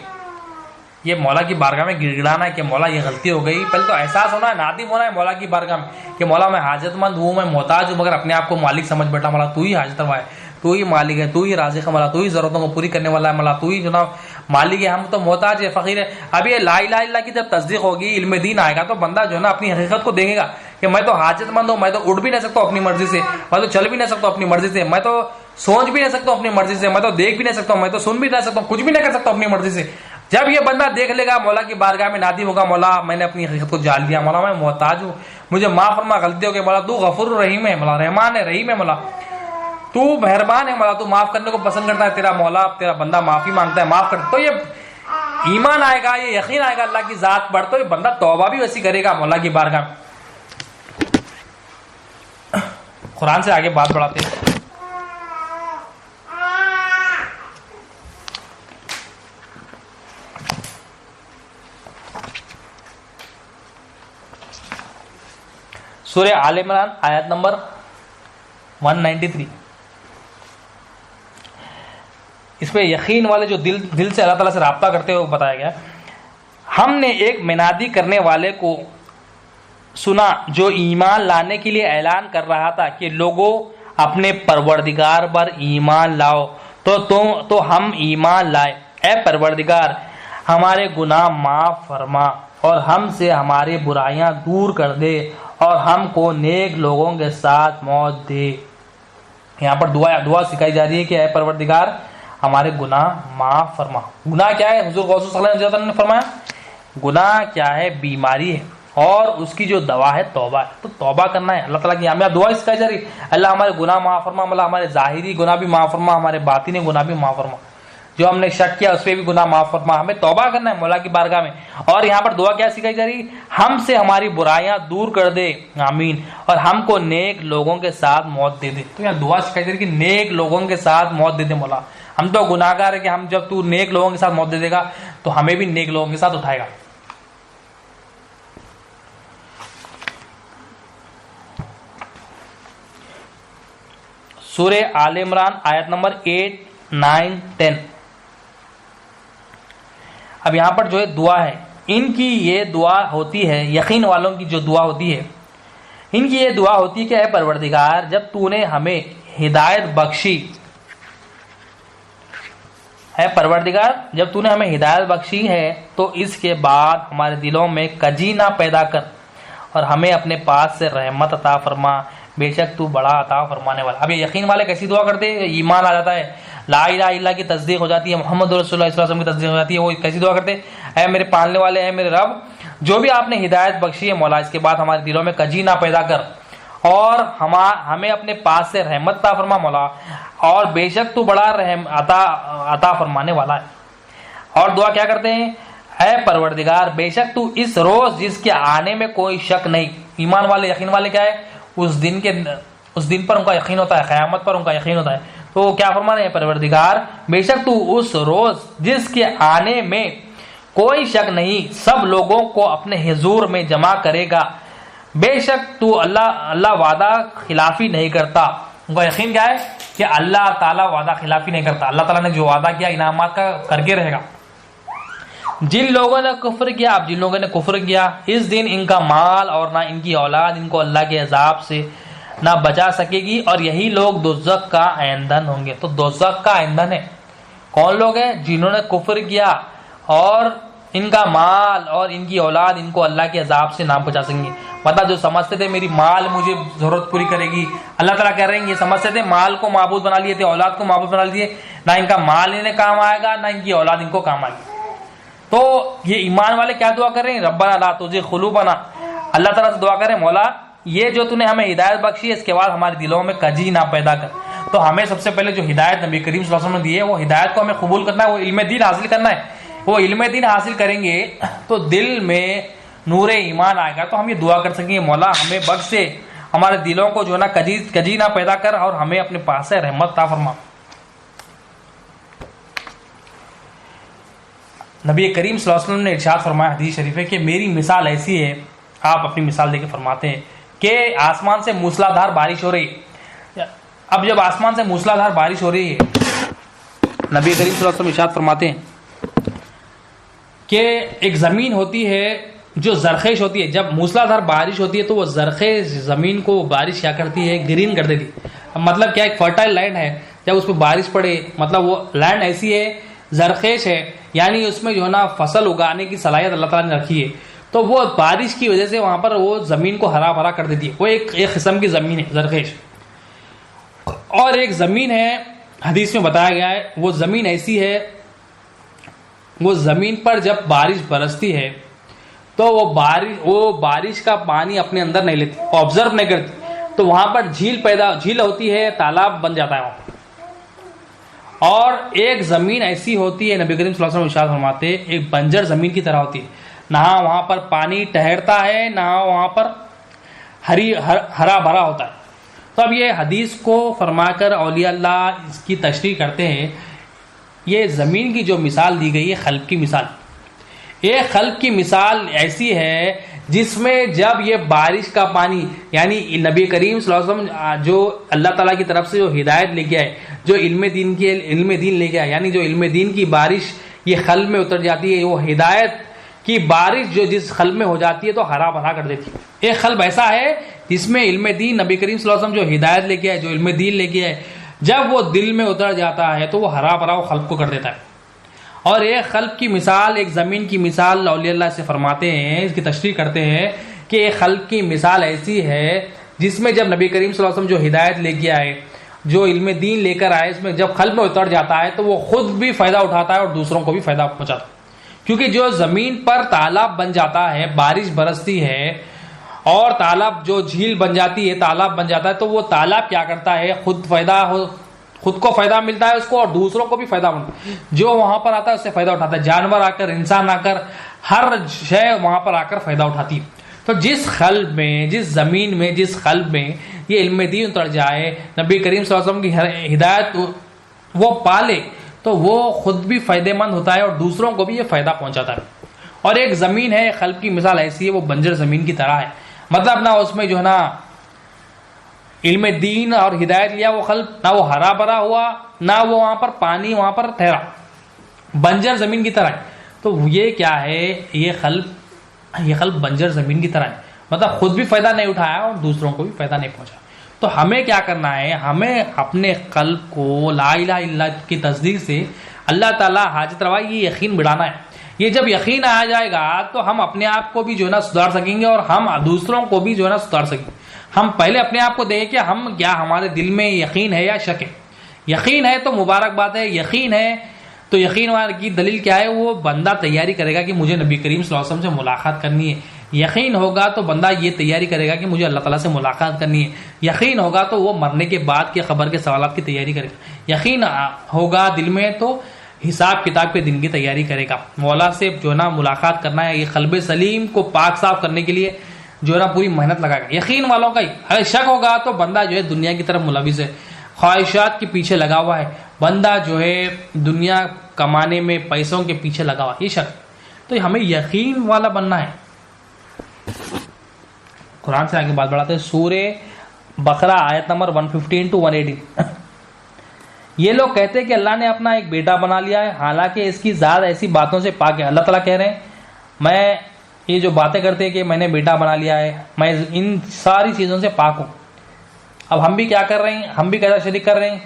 یہ مولا کی بارگاہ میں گڑ گڑانا ہے کہ مولا یہ غلطی ہو گئی. پہلے تو احساس ہونا ہے، نادم ہونا ہے مولا کی بارگاہ میں کہ مولا میں حاجت مند ہوں، میں محتاج ہوں، مگر اپنے آپ کو مالک سمجھ بیٹھا. مولا تو ہی حاجت روا ہے، تو ہی مالک ہے، تو ہی رازق ہے مولا، تو ہی ضرورتوں کو پوری کرنے والا ہے مولا، تو ہی جناب مالک ہے، ہم تو محتاج ہے، فقیر ہے. اب یہ لا الہ الا اللہ کی جب تصدیق ہوگی، علم دین آئے گا تو بندہ جو ہے نا اپنی حقیقت کو دیکھے گا کہ میں تو حاجت مند ہوں، میں تو اٹھ بھی نہیں سکتا اپنی مرضی سے، میں تو چل بھی نہیں سکتا اپنی مرضی سے، میں تو سوچ بھی نہیں سکتا اپنی مرضی سے، میں تو دیکھ بھی نہیں سکتا، میں تو سن بھی نہیں سکتا، کچھ بھی نہیں کر سکتا اپنی مرضی سے. جب یہ بندہ دیکھ لے گا مولا کی بارگاہ میں نادم ہوگا، مولا میں نے اپنی حقیقت کو جان لیا، مولا میں محتاج ہوں، مجھے معاف فرما غلطی ہو گئی، مولا تو غفور رحیم ہے، مولا رحمان ہے، رحیم ہے، مولا تو مہربان ہے، مولا تو معاف کرنے کو پسند کرتا ہے، تیرا مولا تیرا بندہ معافی مانگتا ہے، معاف کر. تو یہ ایمان آئے گا، یہ یقین آئے گا اللہ کی ذات پر، تو یہ بندہ توبہ بھی ویسی کرے گا مولا کی بارگاہ میں. قرآن سے آگے بات بڑھاتے ہیں. سورہ آل عمران آیت نمبر 193. اس پہ یقین والے جو دل سے اللہ تعالیٰ سے رابطہ کرتے ہوئے بتایا گیا. ہم نے ایک منادی کرنے والے کو سنا جو ایمان لانے کے لیے اعلان کر رہا تھا کہ لوگوں اپنے پروردگار پر ایمان لاؤ. تو ہم ایمان لائے. اے پروردگار ہمارے گناہ معاف فرما اور ہم سے ہمارے برائیاں دور کر دے اور ہم کو نیک لوگوں کے ساتھ موت دے۔ یہاں پر دعا سکھائی جا رہی ہے کہ اے پروردگار ہمارے گناہ معاف فرما۔ گناہ کیا ہے؟ حضور غوث صلی اللہ علیہ وسلم نے فرمایا گناہ کیا ہے؟ بیماری ہے، اور اس کی جو دوا ہے توبہ ہے۔ تو توبہ کرنا ہے، اللہ تعالیٰ کی ہمیں دعا سکھائی جا رہی ہے اللہ ہمارے گناہ معاف فرما، اللہ ہمارے ظاہری گناہ بھی معاف فرما، ہمارے باطنی گناہ بھی معاف فرما، جو ہم نے شک کیا اس پہ بھی گناہ معاف فرما۔ ہمیں توبہ کرنا ہے مولا کی بارگاہ میں۔ اور یہاں پر دعا کیا سکھائی جا رہی ہے؟ ہم سے ہماری برائیاں دور کر دے، آمین، اور ہم کو نیک لوگوں کے ساتھ موت دے دے۔ تو یہاں دعا سکھائی جا رہی ہے کہ نیک لوگوں کے ساتھ موت دے دے مولا۔ ہم تو گناہ گار ہے کہ ہم جب تو نیک لوگوں کے ساتھ موت دے دے گا تو ہمیں بھی نیک لوگوں کے ساتھ اٹھائے گا۔ سورہ آل عمران آیت نمبر 8، 9، 10۔ اب یہاں پر جو ہے دعا ہے، ان کی یہ دعا ہوتی ہے، یقین والوں کی جو دعا ہوتی ہے، ان کی یہ دعا ہوتی ہے کہ اے پروردگار جب تو نے ہمیں ہدایت بخشی، اے پروردگار جب تو نے ہمیں ہدایت بخشی ہے تو اس کے بعد ہمارے دلوں میں کجی نہ پیدا کر، اور ہمیں اپنے پاس سے رحمت عطا فرما، بے شک تو بڑا عطا فرمانے والا۔ اب یہ یقین والے کیسی دعا کرتے ہیں؟ ایمان آ جاتا ہے، لا الہ الا اللہ کی تصدیق ہو جاتی ہے، محمد رسول اللہ صلی اللہ علیہ وسلم کی تصدیق ہو جاتی ہے۔ وہ کیسی دعا کرتے ہیں؟ اے میرے پالنے والے، اے میرے رب جو بھی آپ نے ہدایت بخشی ہے مولا، اس کے بعد ہمارے دلوں میں کجی نہ پیدا کر، اور ہمیں اپنے پاس سے رحمت عطا فرما مولا، اور بے شک تو بڑا رحم عطا فرمانے والا ہے۔ اور دعا کیا کرتے ہیں؟ اے پروردگار بے شک تو اس روز جس کے آنے میں کوئی شک نہیں۔ ایمان والے یقین والے کیا ہے؟ اس دن پر ان کا یقین ہوتا ہے، قیامت پر ان کا یقین ہوتا ہے۔ تو کیا فرما رہے ہیں؟ پروردگار بے شک تو اس روز جس کے آنے میں کوئی شک نہیں سب لوگوں کو اپنے حضور میں جمع کرے گا، بے شک تو اللہ وعدہ خلافی نہیں کرتا۔ ان کا یقین کیا ہے؟ کہ اللہ تعالیٰ وعدہ خلافی نہیں کرتا، اللہ تعالیٰ نے جو وعدہ کیا انعامات کا کر کے رہے گا۔ جن لوگوں نے کفر کیا، اب جن لوگوں نے کفر کیا، اس دن ان کا مال اور نہ ان کی اولاد ان کو اللہ کے عذاب سے نہ بچا سکے گی، اور یہی لوگ دوزخ کا ایندھن ہوں گے۔ تو دوزخ کا ایندھن ہے کون لوگ ہیں؟ جنہوں نے کفر کیا، اور ان کا مال اور ان کی اولاد ان کو اللہ کے عذاب سے نہ بچا سکیں گے۔ مطلب جو سمجھتے تھے میری مال مجھے ضرورت پوری کرے گی، اللہ تعالیٰ کہہ رہے ہیں یہ سمجھتے تھے مال کو معبود بنا لیے تھے، اولاد کو معبود بنا لیے، نہ ان کا مال انہیں کام آئے گا نہ ان کی اولاد ان کو کام آئے گی۔ تو یہ ایمان والے کیا دعا کر رہے ہیں؟ ربنا لا تزغ قلوبنا، اللہ تعالیٰ سے دعا کریں مولا یہ جو تو نے ہمیں ہدایت بخشی ہے اس کے بعد ہمارے دلوں میں کجی نہ پیدا کر۔ تو ہمیں سب سے پہلے جو ہدایت نبی کریم صلی اللہ علیہ وسلم نے دی ہے وہ ہدایت کو ہمیں قبول کرنا ہے، وہ علم دین حاصل کرنا ہے۔ وہ علم دین حاصل کریں گے تو دل میں نور ایمان آئے گا، تو ہم یہ دعا کر سکیں گے مولا ہمیں بخش سے، ہمارے دلوں کو جو ہے نا کجی نہ پیدا کر، اور ہمیں اپنے پاس سے رحمت عطا فرما۔ نبی کریم صلی اللہ علیہ وسلم نے ارشاد فرمایا حدیث شریف ہے کہ میری مثال ایسی ہے، آپ اپنی مثال دے کے فرماتے ہیں کہ آسمان سے موسلا دھار بارش ہو رہی ہے۔ اب جب آسمان سے موسلا دھار بارش ہو رہی ہے، نبی کریم صلی اللہ علیہ وسلم ارشاد فرماتے ہیں کہ ایک زمین ہوتی ہے جو زرخیز ہوتی ہے، جب موسلا دھار بارش ہوتی ہے تو وہ زرخیز زمین کو بارش کیا کرتی ہے؟ گرین کر دیتی۔ مطلب کیا؟ ایک فرٹائل لینڈ ہے، جب اس پہ بارش پڑے مطلب وہ لینڈ ایسی ہے زرخیز ہے، یعنی اس میں جو ہے نا فصل اگانے کی صلاحیت اللہ تعالیٰ نے رکھی ہے، تو وہ بارش کی وجہ سے وہاں پر وہ زمین کو ہرا بھرا کر دیتی ہے۔ وہ ایک قسم کی زمین ہے زرخیز۔ اور ایک زمین ہے حدیث میں بتایا گیا ہے، وہ زمین ایسی ہے، وہ زمین پر جب بارش برستی ہے تو وہ بارش کا پانی اپنے اندر نہیں لیتی، آبزرو نہیں کرتی، تو وہاں پر جھیل ہوتی ہے، تالاب بن جاتا ہے وہاں پر۔ اور ایک زمین ایسی ہوتی ہے، نبی کریم صلی اللہ علیہ وسلم ارشاد فرماتے ہیں ایک بنجر زمین کی طرح ہوتی ہے، نہ وہاں پر پانی ٹھہرتا ہے نہ وہاں پر ہرا بھرا ہوتا ہے۔ تو اب یہ حدیث کو فرما کر اولیاء اللہ اس کی تشریح کرتے ہیں، یہ زمین کی جو مثال دی گئی ہے خلق کی مثال، یہ خلق کی مثال ایسی ہے جس میں جب یہ بارش کا پانی، یعنی نبی کریم صلی اللہ علیہ وسلم جو اللہ تعالیٰ کی طرف سے جو ہدایت لے کے آئے، جو علم دین لے کے آئے، یعنی جو علم دین کی بارش یہ قلب میں اتر جاتی ہے، وہ ہدایت کی بارش جو جس قلب میں ہو جاتی ہے تو ہرا بھرا کر دیتی ہے۔ ایک قلب ایسا ہے جس میں علم دین نبی کریم صلی اللہ علیہ وسلم جو ہدایت لے کے آئے، جو علم دین لے کے آئے، جب وہ دل میں اتر جاتا ہے تو وہ ہرا بھرا وہ قلب کو کر دیتا ہے۔ اور ایک قلب کی مثال، ایک زمین کی مثال اولیاء اللہ سے فرماتے ہیں، اس کی تشریح کرتے ہیں کہ خلق کی مثال ایسی ہے جس میں جب نبی کریم صلی اللہ علیہ وسلم جو ہدایت لے کے آئے، جو علم دین لے کر آئے، اس میں جب قلب میں اتر جاتا ہے تو وہ خود بھی فائدہ اٹھاتا ہے اور دوسروں کو بھی فائدہ پہنچاتا ہے. کیونکہ جو زمین پر تالاب بن جاتا ہے، بارش برستی ہے اور تالاب جو جھیل بن جاتی ہے، تالاب بن جاتا ہے، تو وہ تالاب کیا کرتا ہے، خود کو فائدہ ملتا ہے اس کو اور دوسروں کو بھی فائدہ ملتا ہے. جو وہاں پر آتا ہے اس سے فائدہ اٹھاتا ہے، جانور آ کر، انسان آ کر، ہر شے وہاں پر آ کر فائدہ اٹھاتی ہے. تو جس قلب میں، جس زمین میں، جس قلب میں یہ علم دین اتر جائے، نبی کریم صلی اللہ علیہ وسلم کی ہدایت وہ پالے، تو وہ خود بھی فائدہ مند ہوتا ہے اور دوسروں کو بھی یہ فائدہ پہنچاتا ہے. اور ایک زمین ہے، قلب کی مثال ایسی ہے، وہ بنجر زمین کی طرح ہے. مطلب نہ اس میں جو ہے نا علم دین اور ہدایت لیا وہ قلب، نہ وہ ہرا بھرا ہوا، نہ وہ وہاں پر پانی وہاں پر ٹھہرا، بنجر زمین کی طرح ہے. تو یہ کیا ہے، یہ قلب بنجر زمین کی طرح ہے، مطلب خود بھی فائدہ نہیں اٹھایا اور دوسروں کو بھی فائدہ نہیں پہنچا. تو ہمیں کیا کرنا ہے، ہمیں اپنے قلب کو لا الہ الا اللہ کی تصدیق سے اللہ تعالیٰ حاجت روا یہ یقین بڑھانا ہے. یہ جب یقین آ جائے گا تو ہم اپنے آپ کو بھی جو ہے نا سدھار سکیں گے اور ہم دوسروں کو بھی جو ہے نا سدھار سکیں گے. ہم پہلے اپنے آپ کو دیکھیں کہ ہم کیا، ہمارے دل میں یقین ہے یا شک ہے. یقین ہے تو مبارک بات ہے، یقین ہے تو یقین کی دلیل کیا ہے، وہ بندہ تیاری کرے گا کہ مجھے نبی کریم صلی اللہ علیہ وسلم سے ملاقات کرنی ہے. یقین ہوگا تو بندہ یہ تیاری کرے گا کہ مجھے اللہ تعالیٰ سے ملاقات کرنی ہے. یقین ہوگا تو وہ مرنے کے بعد کے خبر کے سوالات کی تیاری کرے گا. یقین ہوگا دل میں تو حساب کتاب کے دن کی تیاری کرے گا. مولا سے جو ہے نا ملاقات کرنا ہے، یہ قلب سلیم کو پاک صاف کرنے کے لیے جو ہے نا پوری محنت لگائے گا. یقین والوں کا ہی. اگر شک ہوگا تو بندہ جو ہے دنیا کی طرف ملوث ہے، خواہشات کے پیچھے لگا ہوا ہے، بندہ جو ہے دنیا کمانے میں پیسوں کے پیچھے لگا ہوا ہے، یہ شک. تو ہمیں یقین والا بننا ہے. قرآن سے آگے بات بڑھاتے ہیں، سورہ بقرہ آیت نمبر 115 to 118. یہ لوگ کہتے ہیں کہ اللہ نے اپنا ایک بیٹا بنا لیا ہے، حالانکہ اس کی ذات ایسی باتوں سے پاک ہے. اللہ تعالیٰ کہہ رہے ہیں میں یہ جو باتیں کرتے ہیں کہ میں نے بیٹا بنا لیا ہے، میں ان ساری چیزوں سے پاک ہوں. اب ہم بھی کیا کر رہے ہیں، ہم بھی کیسا شریک کر رہے ہیں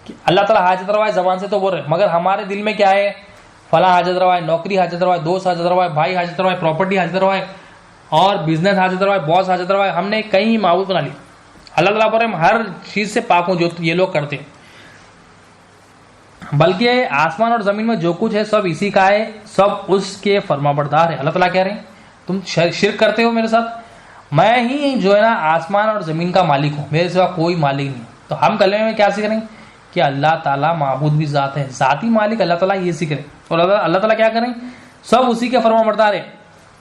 کہ اللہ تعالیٰ حاجت روا ہے، زبان سے تو بول رہے ہیں، مگر ہمارے دل میں کیا ہے، فلاں حاجت روا ہے، نوکری حاجت روا ہے، دوست حاجت روا ہے، بھائی حاجت روا ہے، پراپرٹی حاجت روا ہے، اور بزنس حاجت روا ہے، باس حاجت روا ہے. ہم نے کئی معبود بنا لی. اللہ تعالیٰ بول رہے ہیں ہر چیز سے پاک ہوں جو یہ لوگ کرتے ہیں، بلکہ آسمان اور زمین میں جو کچھ ہے سب اسی کا ہے، سب اس کے فرما بردار ہے. اللہ تعالیٰ کہہ رہے ہیں تم شرک کرتے ہو میرے ساتھ، میں ہی جو ہے نا آسمان اور زمین کا مالک ہوں، میرے سوا کوئی مالک نہیں. تو ہم کلمے میں کیا سیکھ رہے ہیں کہ اللہ تعالیٰ معبود بھی ذات ہے، ذاتی مالک اللہ تعالیٰ، یہ سیکھ رہے ہیں. اور اللہ تعالیٰ کیا کریں، سب اسی کے فرما بردار ہے.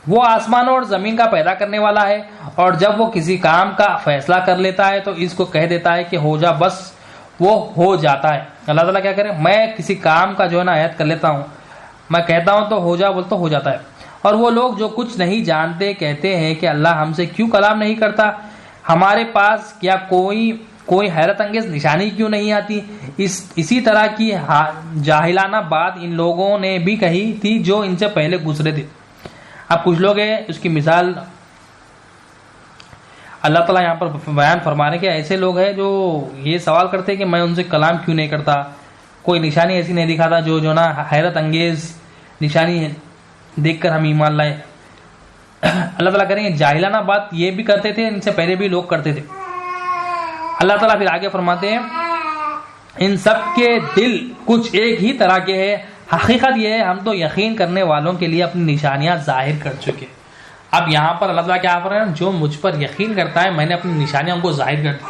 وہ آسمان اور زمین کا پیدا کرنے والا ہے، اور جب وہ کسی کام کا فیصلہ کر لیتا ہے تو اس کو کہہ دیتا ہے کہ ہو جا، بس وہ ہو جاتا ہے. اللہ تعالیٰ کیا کرے، میں کسی کام کا جو ہے نا عہد کر لیتا ہوں، میں کہتا ہوں تو ہو جا بولتا ہو جاتا ہے. اور وہ لوگ جو کچھ نہیں جانتے کہتے ہیں کہ اللہ ہم سے کیوں کلام نہیں کرتا، ہمارے پاس کیا کوئی حیرت انگیز نشانی کیوں نہیں آتی. اسی طرح کی جاہلانہ بات ان لوگوں نے بھی کہی تھی جو ان سے پہلے گزرے تھے. اب کچھ لوگ ہیں، اس کی مثال اللہ تعالیٰ یہاں پر بیان فرما رہے ہیں کہ ایسے لوگ ہیں جو یہ سوال کرتے ہیں کہ میں ان سے کلام کیوں نہیں کرتا، کوئی نشانی ایسی نہیں دکھاتا جو نا حیرت انگیز نشانی دیکھ کر ہم ایمان لائے. اللہ تعالیٰ کریں گے جاہلانہ بات یہ بھی کرتے تھے، ان سے پہلے بھی لوگ کرتے تھے. اللہ تعالیٰ پھر آگے فرماتے ہیں ان سب کے دل کچھ ایک ہی طرح کے ہیں، حقیقت یہ ہے ہم تو یقین کرنے والوں کے لیے اپنی نشانیاں ظاہر کر چکے. اب یہاں پر اللہ تعالیٰ کیا فرما رہے ہیں، جو مجھ پر یقین کرتا ہے میں نے اپنی نشانیاں ان کو ظاہر کر دی.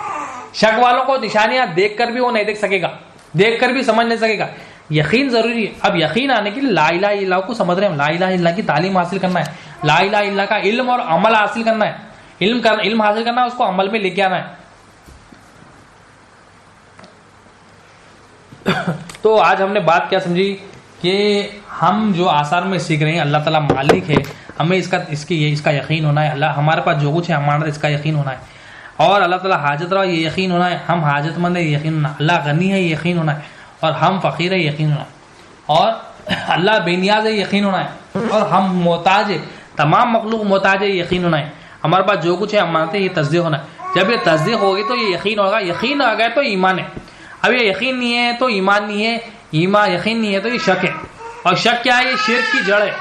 شک والوں کو نشانیاں دیکھ کر بھی وہ نہیں دیکھ سکے گا، دیکھ کر بھی سمجھ نہیں سکے گا. یقین ضروری ہے. اب یقین آنے کے لیے لا الہ الا اللہ کو سمجھ رہے ہیں، لا الہ الا اللہ کی تعلیم حاصل کرنا ہے، لا الہ الا اللہ کا علم اور عمل حاصل کرنا ہے. علم حاصل کرنا ہے، اس کو عمل میں لے کے آنا ہے. تو آج ہم نے بات کیا سمجھی کہ ہم جو آثار میں سیکھ رہے ہیں اللہ تعالیٰ مالک ہے، ہمیں اس کا یقین ہونا ہے. اللہ ہمارے پاس جو کچھ ہے ہمارا اس کا یقین ہونا ہے. اور اللہ تعالیٰ حاجت روا یہ یقین ہونا ہے، ہم حاجت مند ہے یہ یقین ہونا ہے. اللہ غنی ہے یہ یقین ہونا ہے، اور ہم فقیر ہے یقین ہونا ہے. اور اللہ بے نیاز ہے یقین ہونا ہے، اور ہم محتاج ہے، تمام مخلوق محتاج ہے یقین ہونا ہے. ہمارے پاس جو کچھ ہے ہم مانتے ہیں یہ تصدیق ہونا ہے. جب یہ تصدیق ہوگی تو یہ یقین ہوگا. یقین آ گیا تو ایمان ہے. اب یہ یقین نہیں ہے تو ایمان نہیں ہے، یقین نہیں ہے تو یہ شک ہے. اور شک کیا ہے، یہ شرک کی جڑ ہے،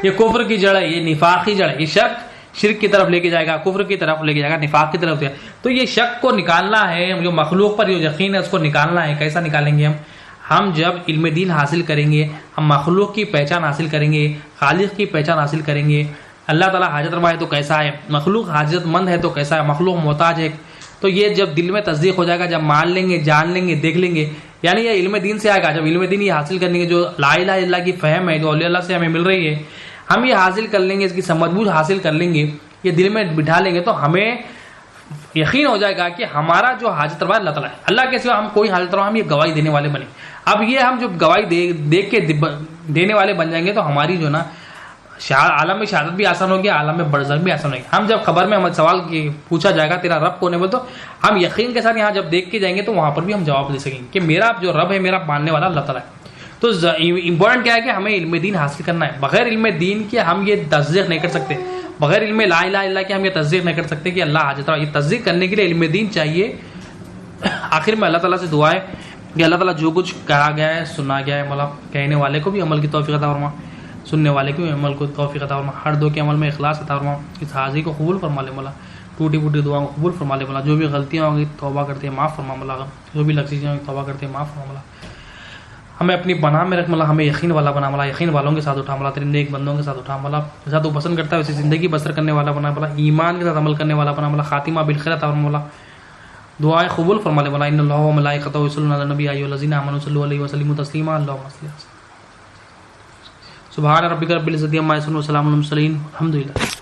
یہ کفر کی جڑ ہے، یہ نفاق کی جڑ ہے. یہ شک شرک کی طرف لے کے جائے گا، کفر کی طرف لے کے جائے گا، نفاق کی طرف. تو یہ شک کو نکالنا ہے، جو مخلوق پر جو یقین ہے اس کو نکالنا ہے. کیسا نکالیں گے ہم جب علم دین حاصل کریں گے، ہم مخلوق کی پہچان حاصل کریں گے، خالق کی پہچان حاصل کریں گے. اللہ تعالیٰ حاجت روا ہے تو کیسا ہے، مخلوق حاجت مند ہے تو کیسا ہے، مخلوق محتاج ہے. تو یہ جب دل میں تصدیق ہو جائے گا، جب مان لیں گے، جان لیں گے، دیکھ لیں گے، یعنی یہ علم دین سے آئے گا. جب علم دین یہ حاصل کرنے کے جو لا الہ الا اللہ کی فہم ہے جو اولیاء اللہ سے ہمیں مل رہی ہے، ہم یہ حاصل کر لیں گے، اس کی سمجھ بوجھ حاصل کر لیں گے، یہ دل میں بٹھا لیں گے، تو ہمیں یقین ہو جائے گا کہ ہمارا جو حاجت روا اللہ تعالیٰ ہے، اللہ کے سوا ہم کوئی حاجت روا، ہم یہ گواہی دینے والے بنے. اب یہ ہم جب گواہی دیکھ کے دینے والے بن جائیں گے تو ہماری جو نا عالم میں شہادت بھی آسان ہوگی، عالم میں برزخ بھی آسان ہوگی. ہم جب قبر میں ہمیں سوال پوچھا جائے گا تیرا رب کون ہے بول، تو ہم یقین کے ساتھ یہاں جب دیکھ کے جائیں گے تو وہاں پر بھی ہم جواب دے سکیں گے کہ میرا جو رب ہے، میرا ماننے والا اللہ تعالیٰ ہے. تو امپورٹنٹ کیا ہے کہ ہمیں علم دین حاصل کرنا ہے. بغیر علم دین کے ہم یہ تصدیق نہیں کر سکتے، بغیر علم لا الہ الا اللہ کے ہم یہ تصدیق نہیں کر سکتے کہ اللہ حاجت روا. یہ تصدیق کرنے کے لیے علم دین چاہیے. آخر میں اللہ تعالیٰ سے دعا ہے کہ اللہ تعالیٰ جو کچھ کہا گیا ہے، سنا گیا ہے، مطلب کہنے والے کو بھی عمل کی توفیق عطا فرما، سننے والے کو بھی عمل کو توفیق عطا فرما، ہر دو کے عمل میں اخلاص عطا فرما. اس حاضری کو قبول فرما لے مولا، ٹوٹی پھوٹی دعاؤں کو قبول فرما لے مولا. جو بھی غلطیاں ہوں گی توبہ کرتے ہیں معاف فرما مولا، جو بھی لغزشیں ہوں گی توبہ کرتے ہیں معاف فرما مولا. ہمیں اپنی پناہ میں رکھ مولا، ہمیں یقین والا بنا مولا، یقین والوں کے ساتھ اٹھا مولا، تیرے نیک بندوں کے ساتھ اٹھا مولا، جیسا تو پسند کرتا ہے ویسے زندگی بسر کرنے والا بنا مولا، ایمان کے ساتھ عمل کرنے والا بنا مولا، خاتمہ بالخیر عطا فرما مولا. دعائیں قبول فرما لے مولا. ان اللہ و ملائکتہ یصلون علی النبی یا ایھا الذین آمنوا صلوا علیہ وسلموا تسلیما. اللهم صل سبحان ربک رب العزۃ عما یصفون وسلام علی المرسلین الحمد للہ.